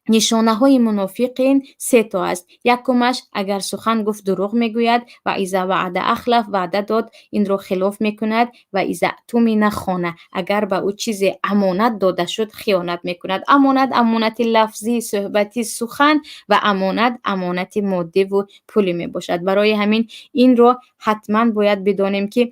نشانه های منافقین 3 تا است. یکمش اگر سخن گفت دروغ میگوید و اذا وعده اخلف، وعده داد این رو خلاف میکند و اذا اؤتمن خانه، اگر به او چیز امانت داده شد خیانت میکند. امانت لفظی، صحبتی، سخن و امانت مادی و پولی میباشد. برای همین این رو حتما باید بدانیم که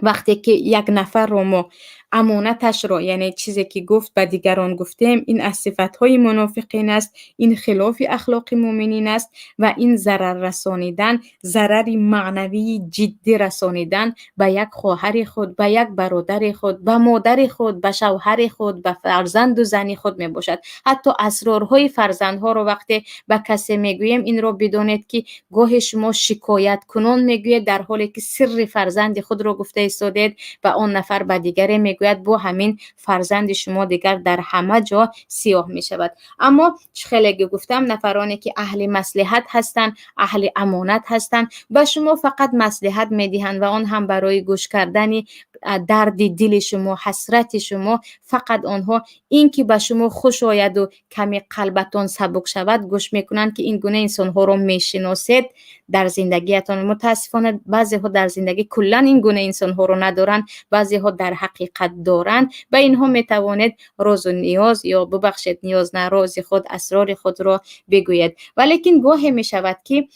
وقتی که یک نفر رو ما امانتش رو، یعنی چیزی که گفت به دیگران گفتیم، این از صفتهای منافقین است، این خلاف اخلاق مؤمنین است و این ضرر رسانیدن، ضرری معنوی جدی رسانیدن به یک خواهر خود، به یک برادر خود، به مادر خود، به شوهر خود، به فرزند و زنی خود می باشد. حتی اسرارهای فرزندها رو وقتی به کسی میگوییم این رو بدانید که گاه شما شکایت کنون میگوید در حالی که سر فرزند خود رو گفته ایستادید و آن نفر به دیگری میگوید، با همین فرزند شما دیگر در همه جا سیاه می شود. اما خیلی گفتم نفرانی که اهل مصلحت هستند، اهل امانت هستند، به شما فقط مصلحت میدهند و آن هم برای گوش کردن درد دل شما، حسرت شما. فقط آنها این که به شما خوش آید و کمی قلبتان سبک شود گوش میکنند که این گونه انسان ها رو میشناسید در زندگیتان. متاسفانه بعضی ها در زندگی کلا این گونه انسان ها رو ندارن، بعضی ها در حقیقت دارن. و اینها میتوانید راز و نیاز، یا ببخشید نیاز نه، راز خود، اسرار خود را بگوید. ولیکن گاهی می شود که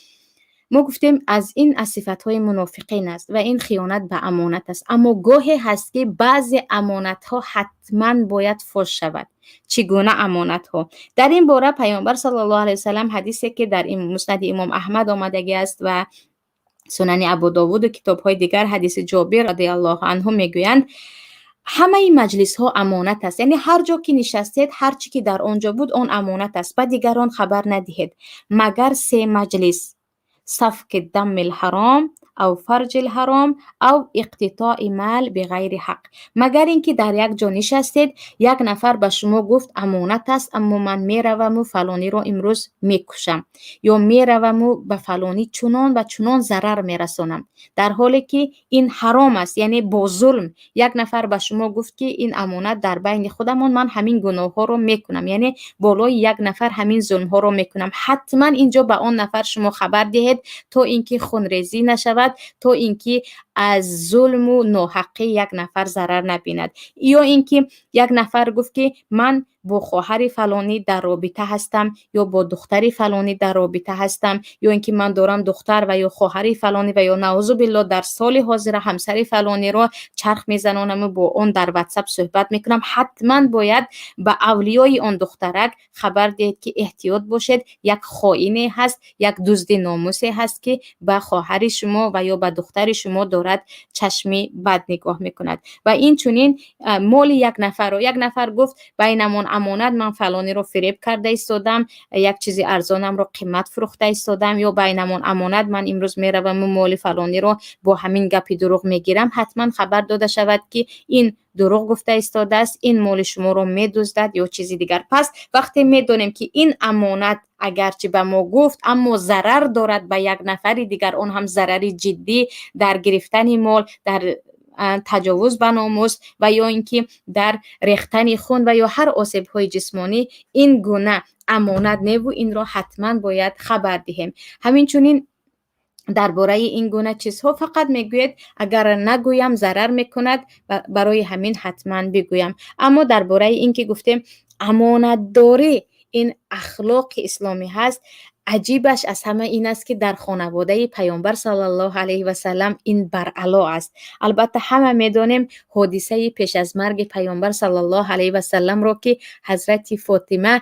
ما گفتیم از این صفت‌های منافقین است و این خیانت به امانت است. اما گاهی هست که بعضی امانت ها حتما باید فاش شود. چگونه امانت ها؟ در این باره پیامبر صلی الله علیه و سلم حدیثی که در این مسند امام احمد آمدگی است و سنن ابو داوود و کتاب های دیگر، حدیث جابر رضی الله عنه میگویند همه این مجلس ها امانت است، یعنی هر جا که نشستید، هر چی که در آنجا بود آن امانت است، به دیگران خبر ندهید مگر 3 مجلس: سفک دم الحرام او فرج الحرام او اقتطاع مال بغیر حق. مگر اینکه در یک جا نشستید، یک نفر به شما گفت امانت است اما من میروم و فلانی رو امروز میکشم، یا میروم و به فلانی چنان و چنان ضرر میرسانم، در حالی که این حرام است، یعنی با ظلم. یک نفر به شما گفت که این امانت در بین خودمان، من همین گناه ها رو میکنم، یعنی بالای یک نفر همین ظلم ها رو میکنم. حتما اینجا به آن نفر شما خبر دهید تا اینکه خونریزی نشود، تا اینکه از ظلم و ناحقی یک نفر ضرر نبیند. یا اینکه یک نفر گفت که من با خواهر فلانی در رابطه هستم، یا با دختر فلانی در رابطه هستم، یا اینکه من دارم دختر و یا خواهر فلانی و یا نعوذ بالله در سال حاضر همسر فلانی رو چرخ میزنانم و با اون در واتساپ صحبت میکنم. حتما باید به اولیای اون دخترک خبر دهید که احتیاط باشید، یک خائنی هست، یک دزد ناموسی هست که به خواهر شما و یا به دختر شما دارد چشمی بد نگاه میکند. و این چنین مال یک نفر گفت بینمون امانت، من فلانی رو فریب کرده ایستادم، یک چیزی ارزانم رو قیمت فروخته ایستادم، یا بینمون امانت، من امروز میروم و مال فلانی رو با همین گپی دروغ میگیرم. حتما خبر داده شود که این دروغ گفته ایستاده است، این مال شما رو میدزدد یا چیزی دیگر. پس وقتی میدونیم که این امانت اگرچه به ما گفت اما ضرر دارد به یک نفر دیگر، اون هم ضرری جدی در گرفتن مال، در تجاوز به ناموس و یا اینکه در ریختن خون و یا هر آسیب‌های جسمانی، این گونه امانت نیست و این را حتما باید خبر دهیم. همینچنین درباره این گونه چیزها فقط میگوید اگر نگویم ضرر میکند، برای همین حتما بگویم. اما درباره این که گفتیم امانت داری این اخلاق اسلامی هست، عجیبش از همه این است که در خانواده پیامبر صلی الله علیه و سلم این برعلا است. البته همه میدانیم حادثه پیش از مرگ پیامبر صلی الله علیه و سلم را که حضرت فاطمه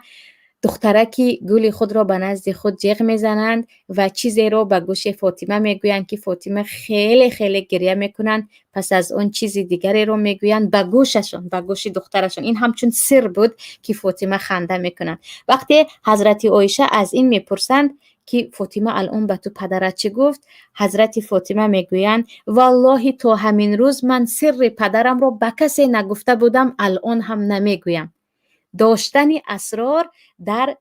دخترکی گل خود را به نزد خود جیغ میزنند و چیزی را به گوش فاطمه میگویند که فاطمه خیلی خیلی گریه میکنند. پس از اون چیزی دیگری را میگویند به گوششون، به گوش دخترشون. این همچون سر بود که فاطمه خنده میکنند. وقتی حضرت عایشه از این میپرسند که فاطمه الان به تو پدرت چی گفت، حضرت فاطمه میگویند والله تا همین روز من سر پدرم را به کسی نگفته بودم، الان هم نمیگویم. داشتن اسرار در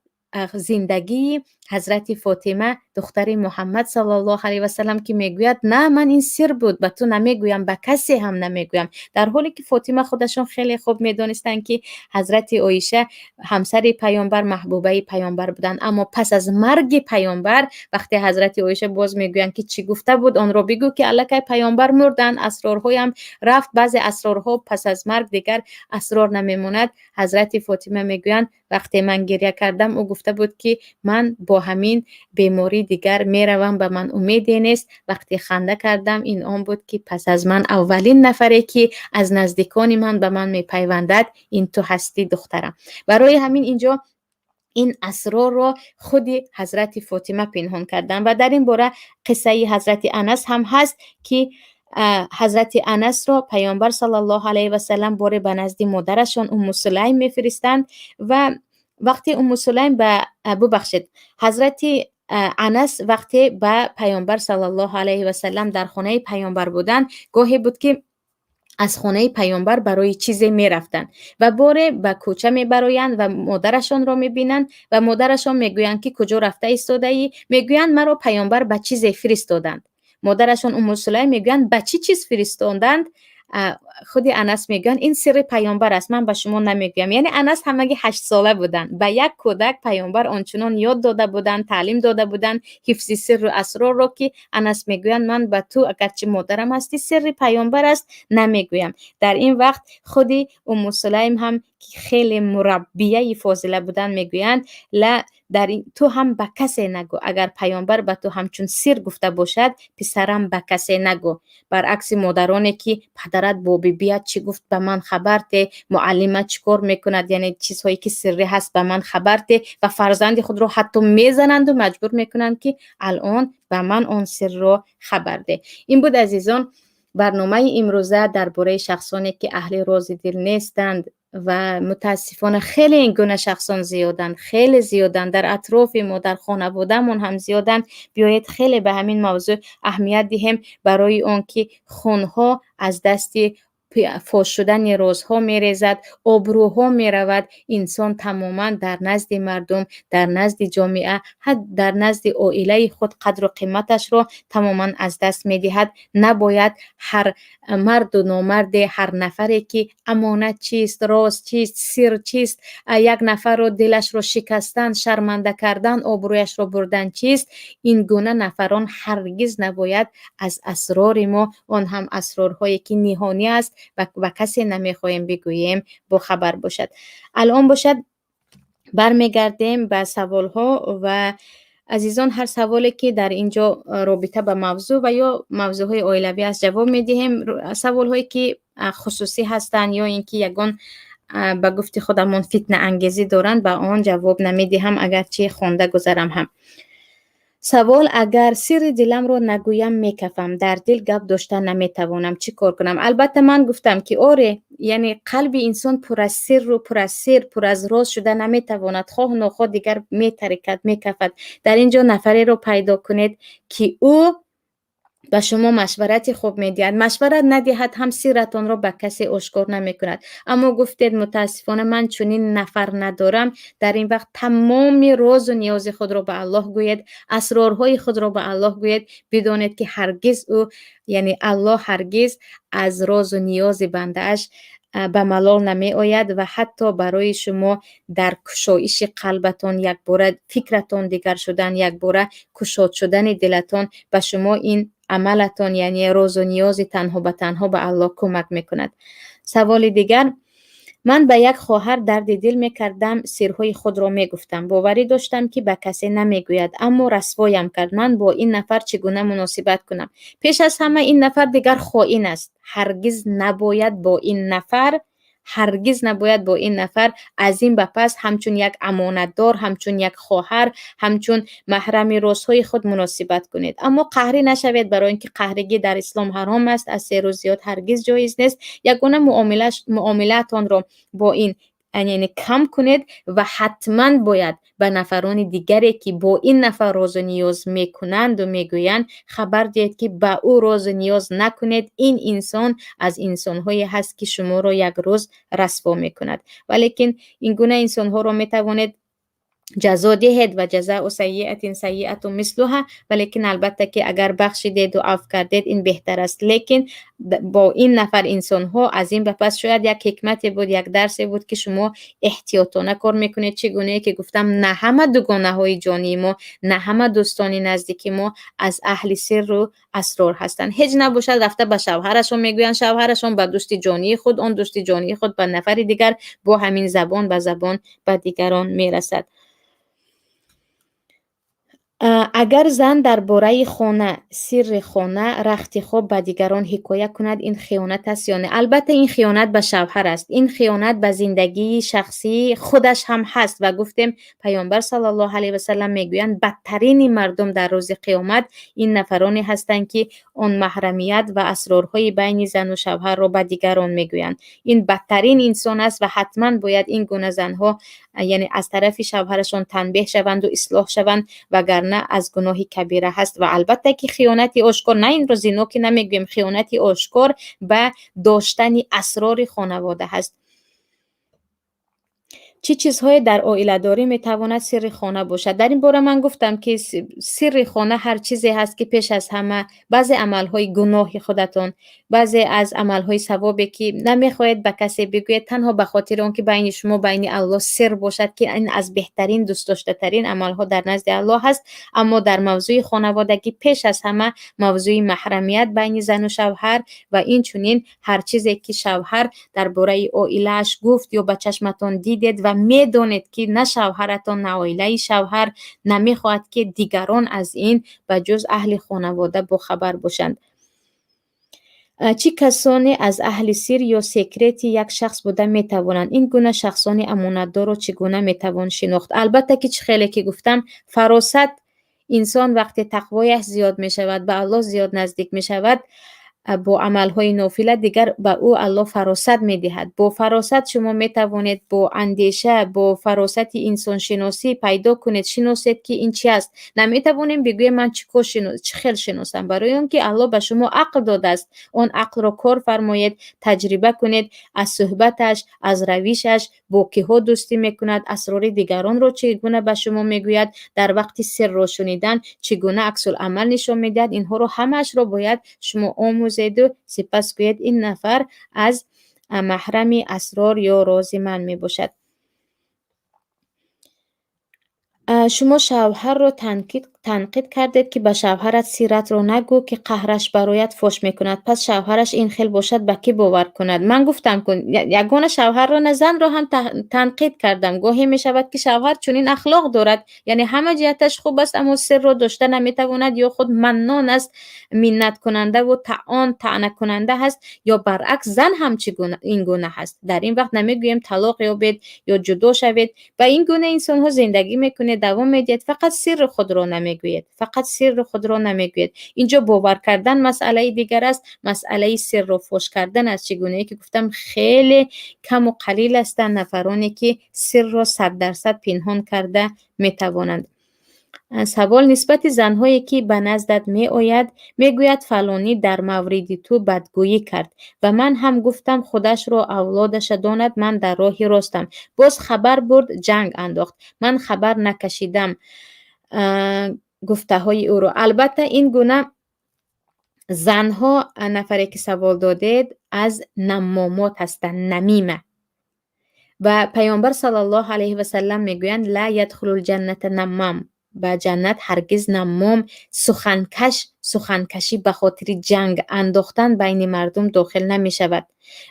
زندگی حضرت فاطمه دختر محمد صلی الله علیه و سلم که میگوید نه من این سر بود به تو نمیگویم به کسی هم نمیگویم، در حالی که فاطمه خودشون خیلی خوب میدونستن که حضرت عایشه همسر پیامبر محبوبه پیامبر بودن. اما پس از مرگ پیامبر وقتی حضرت عایشه باز میگویند که چی گفته بود آن رو بگو که الکی پیامبر مردن، اسرارهای هم رفت، بعضی اسرارها پس از مرگ دیگر اسرار نمیموند. حضرت فاطمه میگویند وقتی من گریه کردم او گفته بود که من با همین بیماری دیگر میروم، به من امیدی نیست. وقتی خنده کردم این آن بود که پس از من اولین نفری که از نزدیکان من به من میپیوندد این تو هستی دخترم. برای همین اینجا این اسرار رو خودی حضرت فاطمه پنهان کردن. و در این باره قصه حضرت انس هم هست که حضرت انس را پیامبر صلی الله علیه و سلم باره به نزد مادرشان ام سلیم میفرستند و وقتی ام سلیم ببخشید حضرت انس وقتی به پیامبر صلی الله علیه و سلم در خانه پیامبر بودند، گاهی بود که از خانه پیامبر برای چیزی می رفتن و باره به کوچه می برایند و مادرشان را می بینند و مادرشان می گویند که کجا رفته ایستاده ای؟ می گویند مرا پیامبر به چیزی فرستادند. مادرشان ام سلیم می گویند به چی چیز فرستادند؟ خود انس میگن این سر پیامبر است، من به شما نمیگم. یعنی انس همگی 8 ساله بودن، به یک کودک پیامبر آنچنان یاد داده بودن، تعلیم داده بودن حفظ سر و اسرار رو که انس میگوین من به تو اگرچه مادرم هستی سر پیامبر است نمیگویم. در این وقت خودی ام سلیم هم که خیلی مربیه فاضله بودن میگویند لا در تو هم به کسی نگو، اگر پیامبر به تو همچون سر گفته باشد پسرم به کسی نگو. برعکس مادرانی که پدرت بابی بیاد چی گفت به من خبر ده، معلمه چیکار میکند، یعنی چیزهایی که سری هست به من خبر ده و فرزند خود رو حتی میزنند و مجبور میکنند که الان به من آن سر رو خبر ده. این بود عزیزان برنامه امروزه درباره شخصانی که اهل راز دل نیستند و متاسفانه خیلی این گونه شخصان زیادن، خیلی زیادن در اطراف ما، در خانواده‌مون هم زیادن. بیایید خیلی به همین موضوع اهمیت دهیم برای آن که خونها از دست فاش شدن رازها میریزد، آبروها میرود، انسان تماما در نزد مردم، در نزد جامعه، حتی در نزد عائله خود قدر و قیمتش را تماما از دست میدهد. نباید هر مرد و نامرد، هر نفری که امانت چیست، راز چیست، سر چیست، یک نفر رو دلش رو شکستن، شرمنده کردن، آبرویش رو بردن چیست، این گونه نفران هرگز نباید از اسرار ما، آن هم اسرارهایی که نهانی است و کسی نمیخوایم بگوییم، با خبر باشد. الان باشد برمیگردیم به سوال ها و عزیزان هر سوالی که در اینجا رابطه به موضوع و یا موضوع های اولیوی است جواب میدهیم. سوال هایی که خصوصی هستند یا اینکه یگان به گفت خودمون فتنه انگیزی دارند به آن جواب نمیدهم اگرچه خوانده گذرم هم. سوال: اگر سر دلم رو نگویم میکفم، در دل گپ داشتن نمیتوانم، چی کار کنم؟ البته من گفتم که آره، یعنی قلب انسان پر از سر و پر از سر، پر از راز شده نمیتواند، خواه نخواه دیگر میترکد، میکفد. در اینجا نفری رو پیدا کنید که او به شما مشورت خوب میدهد، مشورت ندهد هم سرتان را به کسی آشکار نمی کند. اما گفتید متاسفانه من چنین نفر ندارم، در این وقت تمام راز و نیاز خود را به الله گوید، اسرارهای خود را به الله گوید. بدانید که هرگز او، یعنی الله هرگز از راز و نیاز بنده اش به ملال نمی آید و حتی برای شما در کشایش قلبتان یک باره فکرتان دیگر شدن، یک باره کشاد شدن دلتان به شما این عملتان، یعنی راز و نیاز تنها به تنها به الله کمک میکند. سوال دیگر: من به یک خواهر درد دل میکردم، سرهای خود را میگفتم، باوری داشتم که به کسی نمیگوید، اما رسوایم کرد. من با این نفر چگونه مناسبت کنم؟ پیش از همه این نفر دیگر خائن است، هرگز نباید با این نفر، هرگز نباید با این نفر از این به پس همچون یک امانتدار، همچون یک خواهر، همچون محرم رازهای خود مناسبت کنید. اما قهری نشوید، برای اینکه قهرگی در اسلام حرام است، از سر و زیاد هرگز جایز نیست. یگانه معاملاتون را با این یعنی کم کنید و حتما باید به نفران دیگری که با این نفر راز و نیاز میکنند و میگویند خبر دهید که با او راز و نیاز نکنید. این انسان از انسان‌هایی هست که شما را یک روز رسوا میکند. ولیکن این گونه انسان‌ها را میتوانید جزا دهید و جزاء سیئة سیئة مثلها، ولیکن البته که اگر بخشیدید و عفو کردید این بهتر است. لیکن با این نفر انسان ها از این به پس شاید یک حکمتی بود، یک درسی بود که شما احتیاطانه کار میکنید. چگونه که گفتم نه همه دوگانه های جانی ما، نه همه دوستان نزدیکی ما از اهل سر و اسرار هستند. هیچ نباشد رفته به شوهرشون میگویند، شوهرشون به دوست جانی خود، اون دوست جانی خود به نفر دیگر، با همین زبان به زبان به دیگران میرسد. اگر زن درباره خانه، سر خانه، رخت خواب به دیگران حکایت کند، این خیانت است یا نه؟ البته این خیانت به شوهر است، این خیانت به زندگی شخصی خودش هم هست و گفتیم پیامبر صلی الله علیه و سلم میگویند بدترین مردم در روز قیامت این نفرانی هستند که آن محرمیت و اسرارهای بین زن و شوهر را به دیگران میگویند. این بدترین انسان است و حتما باید این گونه زنها یعنی از طرف شوهرشان تنبیه شوند و اصلاح شوند، وگرنه از گناه کبیره هست. و البته که خیانت آشکار، نه این رو زنا که نمیگویم، خیانت آشکار به داشتن اسرار خانواده هست. چه چیزهای در عائله داری میتواند سر خانه باشد؟ در این باره من گفتم که سر خانه هر چیزی هست که پیش از همه بعضی عملهای گناه خودتون، بعضی از عملهای ثوابی که نمیخواهید به کسی بگویید، تنها به خاطر اون که بین شما بین الله سر باشد، که این از بهترین دوست داشته ترین عملها در نزد الله هست. اما در موضوع خانوادگی پیش از همه موضوع محرمیت بین زن و شوهر و این چنین هر چیزی که شوهر درباره عائله‌اش گفت یا به چشمتون دیدید و میدونید که نه شوهرتان نه عائله شوهر نمیخواهد که دیگران از این به جز اهل خانواده باخبر باشند. چه کسانی از اهل سر یا سیکرت یک شخص بوده میتوانند این گونه شخصان امانتدار را چگونه میتوان شناخت؟ البته که خیلی که گفتم فراست انسان وقتی تقوایش زیاد می شود، به الله زیاد نزدیک می شود، با عملهای نافله دیگر به او الله فراست می دهد. با فراست شما می توانید با اندیشه، با فراست انسان شناسی پیدا کنید، شناسید که این چی است. نمی توانیم بگویم من چه خیل شناسم، برای اون که الله به شما عقل داده است. اون عقل را کار فرمایید، تجربه کنید از صحبتش، از رویشش، با کیها دوستی میکند، اسرار دیگران را چگونه به شما میگوید، در وقت سر را شنیدن چگونه عکس العمل نشان میدهد. اینها رو همش را باید شما آموزید و سپس گوید این نفر از محرم اسرار یا راز من می باشد. شما شوهر را تنقید کردید که به شوهرت سیرت را نگو که قهرش برایت فحش میکند، پس شوهرش این خیل باشد به کی باور کند؟ من گفتم یگانه شوهر را نه زن را هم تنقید کردم. گاهی می شود که شوهر چنین اخلاق دارد، یعنی همه جهتش خوب است اما سر را داشته نمیتواند، یا خود منان است، منت کننده و طعنه کننده هست، یا برعکس زن هم این گونه هست. در این وقت نمیگویم طلاق یابید یا جدا شوید. و این گونه انسان ها زندگی میکنه، دوام میدید، فقط سر خود را نمیگوید، فقط سر خود را نمیگوید. اینجا باور کردن مسئله دیگر است، مسئله سر را فحش کردن است. چگونه که گفتم خیلی کم و قلیل هستند نفرانی که سر را 100% پنهان کرده میتوانند. سوال نسبت زنهایی که به نزدت می آید میگوید فلانی در مورد تو بدگویی کرد و من هم گفتم خودش را اولادش داند، من در راه راستم. باز خبر برد جنگ انداخت، من خبر نکشیدم گفته های او را. البته این گونه زنها، نفری که سوال دادید، از نمامات هستند، نمیمه. و پیامبر صلی الله علیه و سلم میگویند لا یدخل الجنت نمام، به جنت هرگز نمام، سخنکشی به خاطر جنگ انداختن بین مردم داخل نمی شود.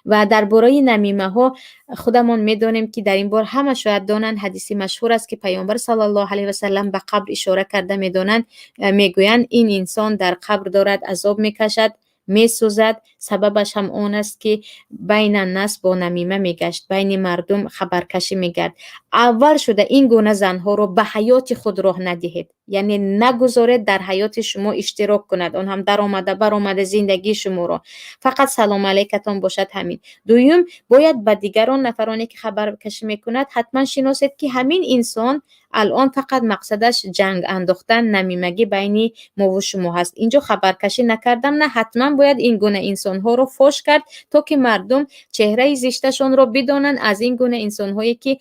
و درباره نمیمه ها خودمون میدونیم که در این بار همه شاید دانند، حدیثی مشهور است که پیامبر صلی الله علیه و سلم به قبر اشاره کرده میدونند، میگویند این انسان در قبر دارد عذاب میکشد، میسوزد، سببش هم آن است که بین الناس با نمیمه میگشت، بین مردم خبرکشی میگرد. اول شده این گونه زنها رو به حیات خود راه ندهید، یعنی نگذارید در حیات شما اشتراک کند، اون هم در آمده بر آمده زندگی شما رو، فقط سلام علیکتون باشد. همین. دوم، باید به دیگران، نفرانی که خبرکشی میکند، حتما شناسید که همین انسان الان فقط مقصدش جنگ انداختن، نمیمگی بین ما و شما هست. اینجا خبرکشی نکردم، نه، حتما باید این گونه انسان ها رو فحش کرد تا که مردم چهره زشتشون رو بدانن. از این گونه انسان هایی که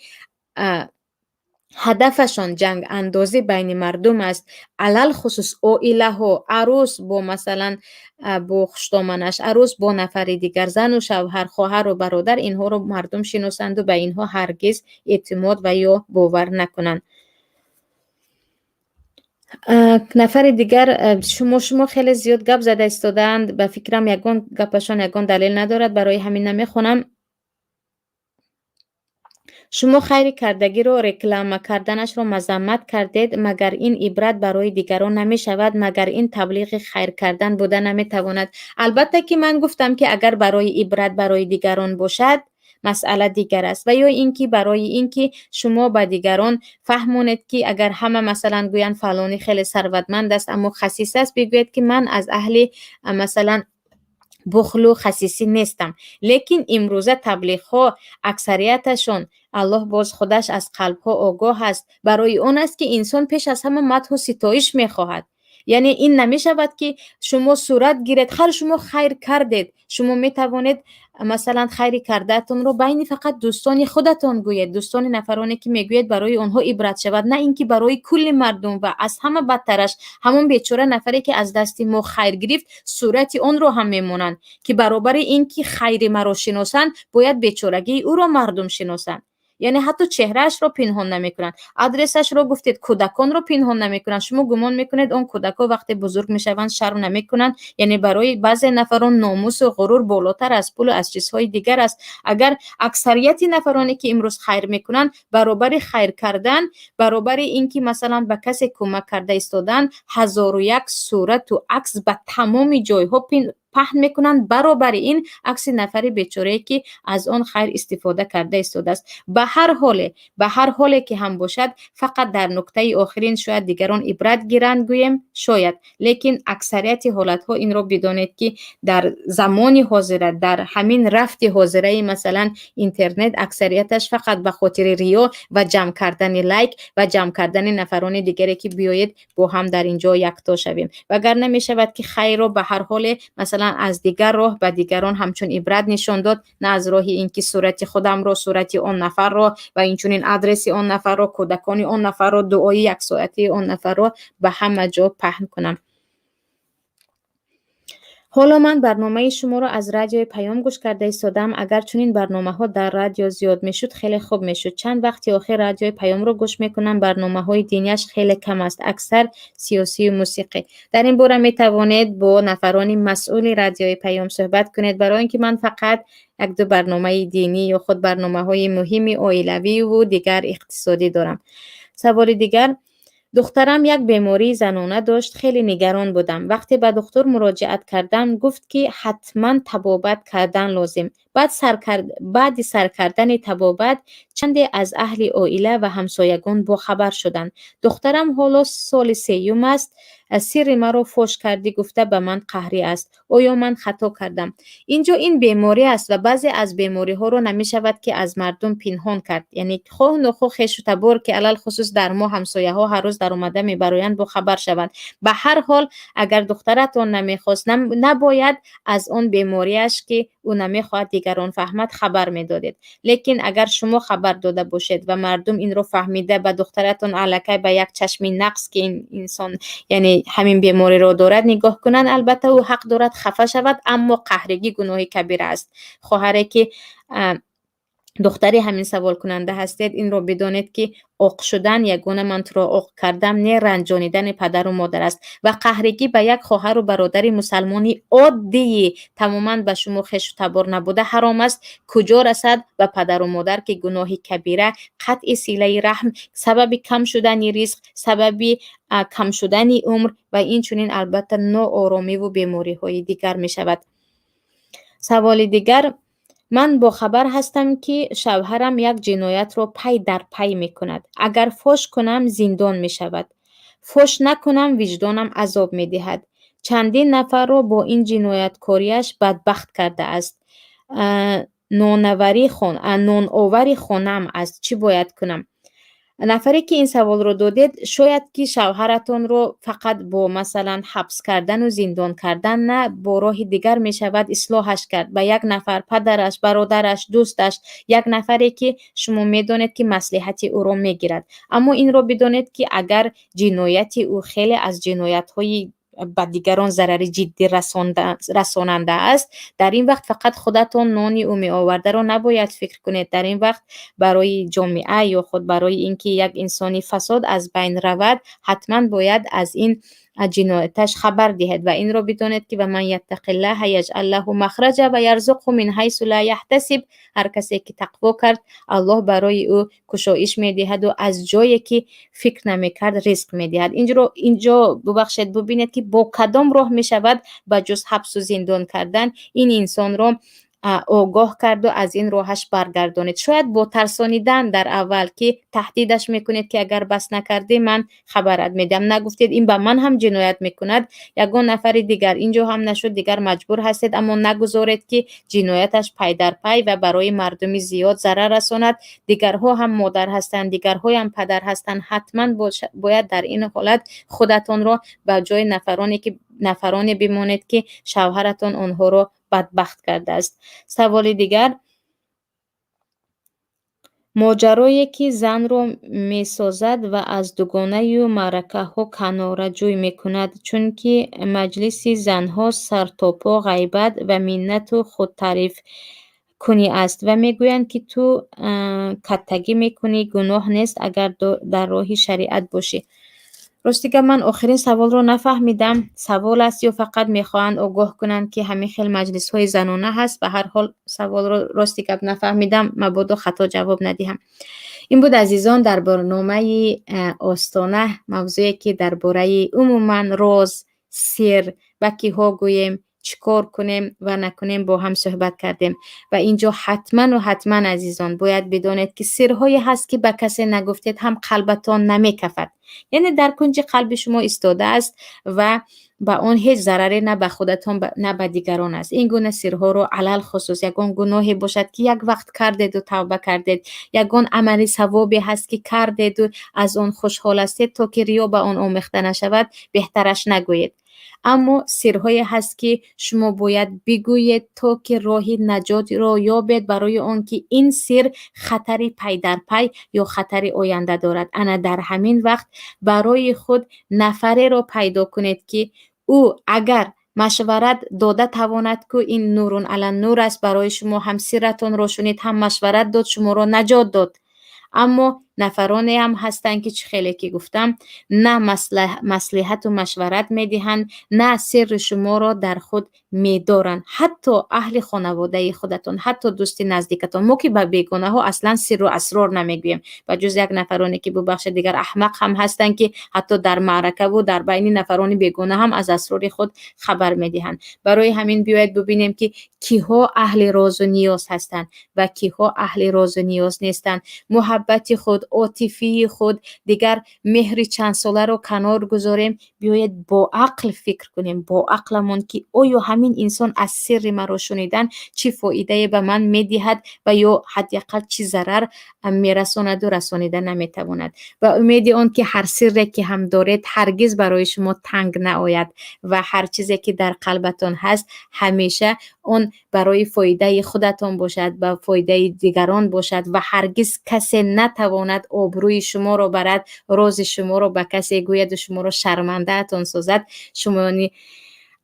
ҳадафашон ҷангандозӣ байни мардум аст. алал хусус оилаҳо, арӯс бо масалан бо хуштоманаш, арӯс бо нафари дигар, зану шавҳар, хоҳару бародар, инҳоро мардум шиносанду ба инҳо ҳаргиз эътимод ва ё бовар накунанд. нафари дигар, шумо хеле зиёд гап зада истодаанд. ба фикрам ягон гапашон ягон далел надорад, барои ҳамин намехонам. шумо хайри кардагиро, реклама карданашро мазаммат кардед. магар ин ибрат барои дигарон намешавад? магар ин таблиғи хайр кардан буда наметавонад? албатта ки ман гуфтам ки агар барои ибрат барои дигарон бошад, масъала дигар аст. ва ё ин ки барои ин ки шумо ба дигарон фаҳмонед ки агар ҳама масалан гӯянд фалони хеле сарватманд аст, аммо хасис аст, бигӯед ки ман аз аҳли масалан бухлу хасисӣ нестам. лекин имрӯза таблиғҳо аксарияташон, аллоҳ боз худаш аз қалбҳо огоҳ аст, барои он аст ки инсон пеш аз ҳама мадҳу ситоиш мехоҳад. яъне ин намешавад ки шумо сурат гиред, хар шумо хайр кардед, шумо метавонед масалан хайри кардаатонро байни фақат дӯстони худатон гӯед, дӯстони нафароне ки мегӯед барои онҳо ибрат шавад, на ин ки барои кулли мардум. ва аз ҳама бадтараш ҳамон бечора нафаре ки аз дасти мо хайр гирифт, сурати онро ҳам мемонанд ки баробари ин ки хайри маро шиносанд, бояд бечорагии ӯро мардум шиносанд. яъне ҳатто чеҳраашро пинҳон намекунанд, адресашро гуфтед, кӯдаконро пинҳон намекунанд. шумо гумон мекунед он кӯдакҳо вақте бузург мешаванд шарм намекунанд? яъне барои баъзе нафарон номусу ғурур болотар аз пулу аз чизҳои дигар аст. агар аксарияти нафароне ки имрӯз хайр мекунанд, баробари хайр кардан, баробари ин ки масалан ба касе кӯмак карда истодан, ҳазору як сурату акс ба тамоми ҷойҳо паҳн мекунанд, баробари ин акси нафари бечорае ки аз он хайр истифода карда истодааст. ба ҳар ҳоле ки ҳам бошад, фақат дар нуктаи охирин шояд дигарон ибрат гиранд гӯем, шояд, лекин аксарияти ҳолатҳо инро бидонед ки дар замони ҳозира, дар ҳамин рафти ҳозираи масалан интернет, аксарияташ фақат ба хотири риё ва ҷамъ кардани лайк ва ҷамъ кардани нафарони дигаре ки биёед бо ҳам дар ин ҷо якто шавем. вагарна мешавад ки хайрро ба ҳар ҳоле масалан аз дигар роҳ ба дигарон ҳамчун ибрат нишон дод, на аз роҳи ин ки сурати худамро, сурати он нафарро ва инчунин адреси он нафарро, кӯдакони он нафарро, дуои яксоатии он нафарро ба ҳама ҷо паҳн кунам. ҳоло ман барномаи шуморо аз радиои Паём гӯш карда истодам. агар чунин барномаҳо дар радио зиёд мешуд, хеле хуб мешуд. чанд вақти охир радиои Паёмро гӯш мекунам, барномаҳои динияш хеле кам аст, аксар сиёсию мусиқӣ. дар ин бора метавонед бо нафарони масъули радиои Паём суҳбат кунед, барои ин ки ман фақат як-ду барномаи динӣ ё худ барномаҳои муҳими оилавиву дигар иқтисодӣ дорам. саволи дигар: духтарам як бемории занона дошт. хеле нигарон будам. вақте ба духтур муроҷиат кардам, гуфт ки ҳатман табобат кардан лозим. баъди сар кардани табобат, чанде аз аҳли оила ва ҳамсоягон бохабар шуданд. духтарам ҳоло соли сеюм аст. сирри маро фош кардӣ гуфта ба ман қаҳрӣ аст. оё ман хато кардам? инҷо ин беморӣ аст ва баъзе аз бемориҳоро намешавад ки аз мардум пинҳон кард. яъне хоҳ нохоҳ хешу табор ки алал хусус дар мо ҳамсояҳо ҳар рӯз дар омада мебароянд бохабар шаванд. ба ҳар ҳол агар духтаратон намехост, набояд аз он бемориаш ки ӯ намехоҳад дигарон фаҳмад хабар медодед. лекин агар шумо хабар дода бошед ва мардум инро фаҳмида ба духтаратон аллакай ба як чашми нақс ки ин инсон яъне ҳамин бемориро дорад нигоҳ кунанд, албатта ӯ ҳақ дорад хафа шавад, аммо қаҳригӣ гуноҳи кабира аст. хоҳаре ки духтари ҳамин саволкунанда ҳастед, инро бидонед ки оқ шудан, ягона ман туро оқ кардам, не ранҷонидани падару модар аст ва қаҳригӣ ба як хоҳару бародари мусалмони оддии тамоман ба шумо хешу табор набуда ҳаром аст. куҷо расад ба падару модар ки гуноҳи кабира, қатъи силаи раҳм, сабаби кам шудани ризқ, сабаби кам шудани умр ва инчунин албатта нооромиву бемориҳои дигар мешавад. саволи дигар: ман бохабар ҳастам ки шавҳарам як ҷиноятро пай дар пай мекунад. агар фош кунам, зиндон мешавад. фош накунам, виҷдонам азоб медиҳад. чандин нафарро бо ин ҷинояткориаш бадбахт кардааст. ноновари хонаам аст. чӣ бояд кунам? نفری که این سوال رو دادید شاید که شوهرتون رو فقط با مثلا حبس کردن و زندان کردن نه، با راه دیگر می شود اصلاحش کرد. با یک نفر، پدرش، برادرش، دوستش، یک نفری که شما می دانید که مصلحت او رو می گیرد. اما این رو بدانید که اگر جنایت او خیلی از جنایت های به دیگران ضرر جدی رساننده است، در این وقت فقط خودتون نانی او می آورده رو نباید فکر کنید. در این وقت برای جامعه یا خود برای اینکه یک انسانی فساد از بین رود، حتما باید از این جنایتش خبر دهید و این رو بدانید که و من یتق الله یجعل له مخرجا و یرزقه من حیث لا یحتسب. هر کسی که تقوا کرد الله برای او گشایش میدهد و از جایی که فکر نمیکرد رزق میدهد. اینجا ببخشید ببینید که با کدام راه میشود با جز حبس و زندان کردن این انسان رو آگاه کرد و از این راهش برگردانید. شاید با ترسانیدن در اول که تهدیدش میکنید که اگر بس نکردی من خبرت میدم، نگفتید این به من هم جنایت میکند، یگان نفر دیگر اینجا هم نشد دیگر مجبور هستید، اما نگذارید که جنایتش پی در پی و برای مردمی زیاد ضرر رساند. دیگرها هم مادر هستند، دیگرها هم پدر هستند. حتما باید در این حالت خودتون را به جای نفرانی بمانید که شوهرتون آنها را بدبخت کرده است. سوال دیگر، ماجرایی که زن رو می سازد و از دوگانه و معرکه ها کناره جوی می کند، چون که مجلس زن ها سر تا پا غیبت و منت و خود تعریف کنی است و می گویند که تو کتگی می کنی، گناه نیست اگر در راه شریعت باشی. راستیگه من آخرین سوال رو نفهمیدم، سوال است یا فقط میخواهند آگاه کنند که همین خیلی مجلس های زنانه هست. به هر حال سوال رو راستیگه نفهمیدم، مبادا خطا جواب ندهم. این بود عزیزان در برنامه آستانه، موضوعی که درباره عموما راز، سر و کیها گوییم، چیکار کنیم و نکنیم با هم صحبت کردیم و اینجا حتما عزیزان باید بدانید که سرهایی هست که به کسی نگفتید هم قلبتان نمیکفد، یعنی در کنج قلب شما ایستاده است و با اون هیچ ضرری نه به خودتان نه به دیگران است. این گونه سرها رو علل خصوص یگان گناهی باشد که یک وقت کردید و توبه کردید، یگان عملی ثوابی هست که کردید و از اون خوشحال هستید، تا که ریا به اون آمیخته نشود بهترش نگویید. اما سرهایی هست که شما باید بگویید تا که راه نجات را یابید، برای آن که این سر خطری پی در پی یا خطری آینده دارد. انا در همین وقت برای خود نفری را پیدا کنید که او اگر مشورت داده تواند که این نورون علی نور است برای شما، هم سرتون را شنید هم مشورت داد، شما را نجات داد. اما نفرانی هم هستند که چه خیلی که گفتم نه مصلحت و مشورت میدهند، نه سر شما را در خود میدارند. حتی اهل خانواده خودتون، حتی دوست نزدیکتون، ما که به بیگانه ها اصلا سر و اسرار نمیگوییم، و جز یک نفرانی که ببخش دیگر احمق هم هستند که حتی در معرکه و در بین نفران بیگانه هم از اسرار خود خبر میدهند. برای همین بیاید ببینیم که کیها اهل راز و نیاز هستند و کیها اهل راز و نیاز نیستند. محبت خود، عاطفی خود، دیگر مهر چند ساله رو کنار گذاریم، بیاید با عقل فکر کنیم، با عقلمون که آیا همین انسان از سر مرا شنیدن چی فایده به من میدهد و یا حداقل چی ضرر میرساند و رسانیده نمیتواند. و امید آن که هر سری که هم دارید هرگز برای شما تنگ نآید و هر چیزی که در قلبتان هست همیشه اون برای فایده خودتان باشد و فایده دیگران باشد و هرگز کسی نتواند آبروی شما رو برد، راز شما رو به کسی گوید و شما رو شرمنده اتان سازد. شما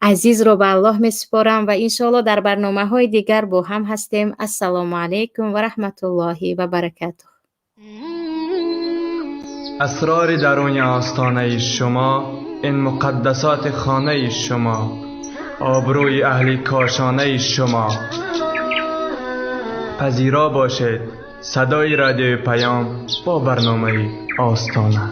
عزیز رو به الله می سپارم و انشاءالله در برنامه های دیگر با هم هستیم. السلام علیکم و رحمت الله و برکاته. اسرار درون آستانه شما، این مقدسات خانه شما، آبروی اهل کاشانه شما. پذیرا باشید صدای رادیو پیام با برنامه آستانه.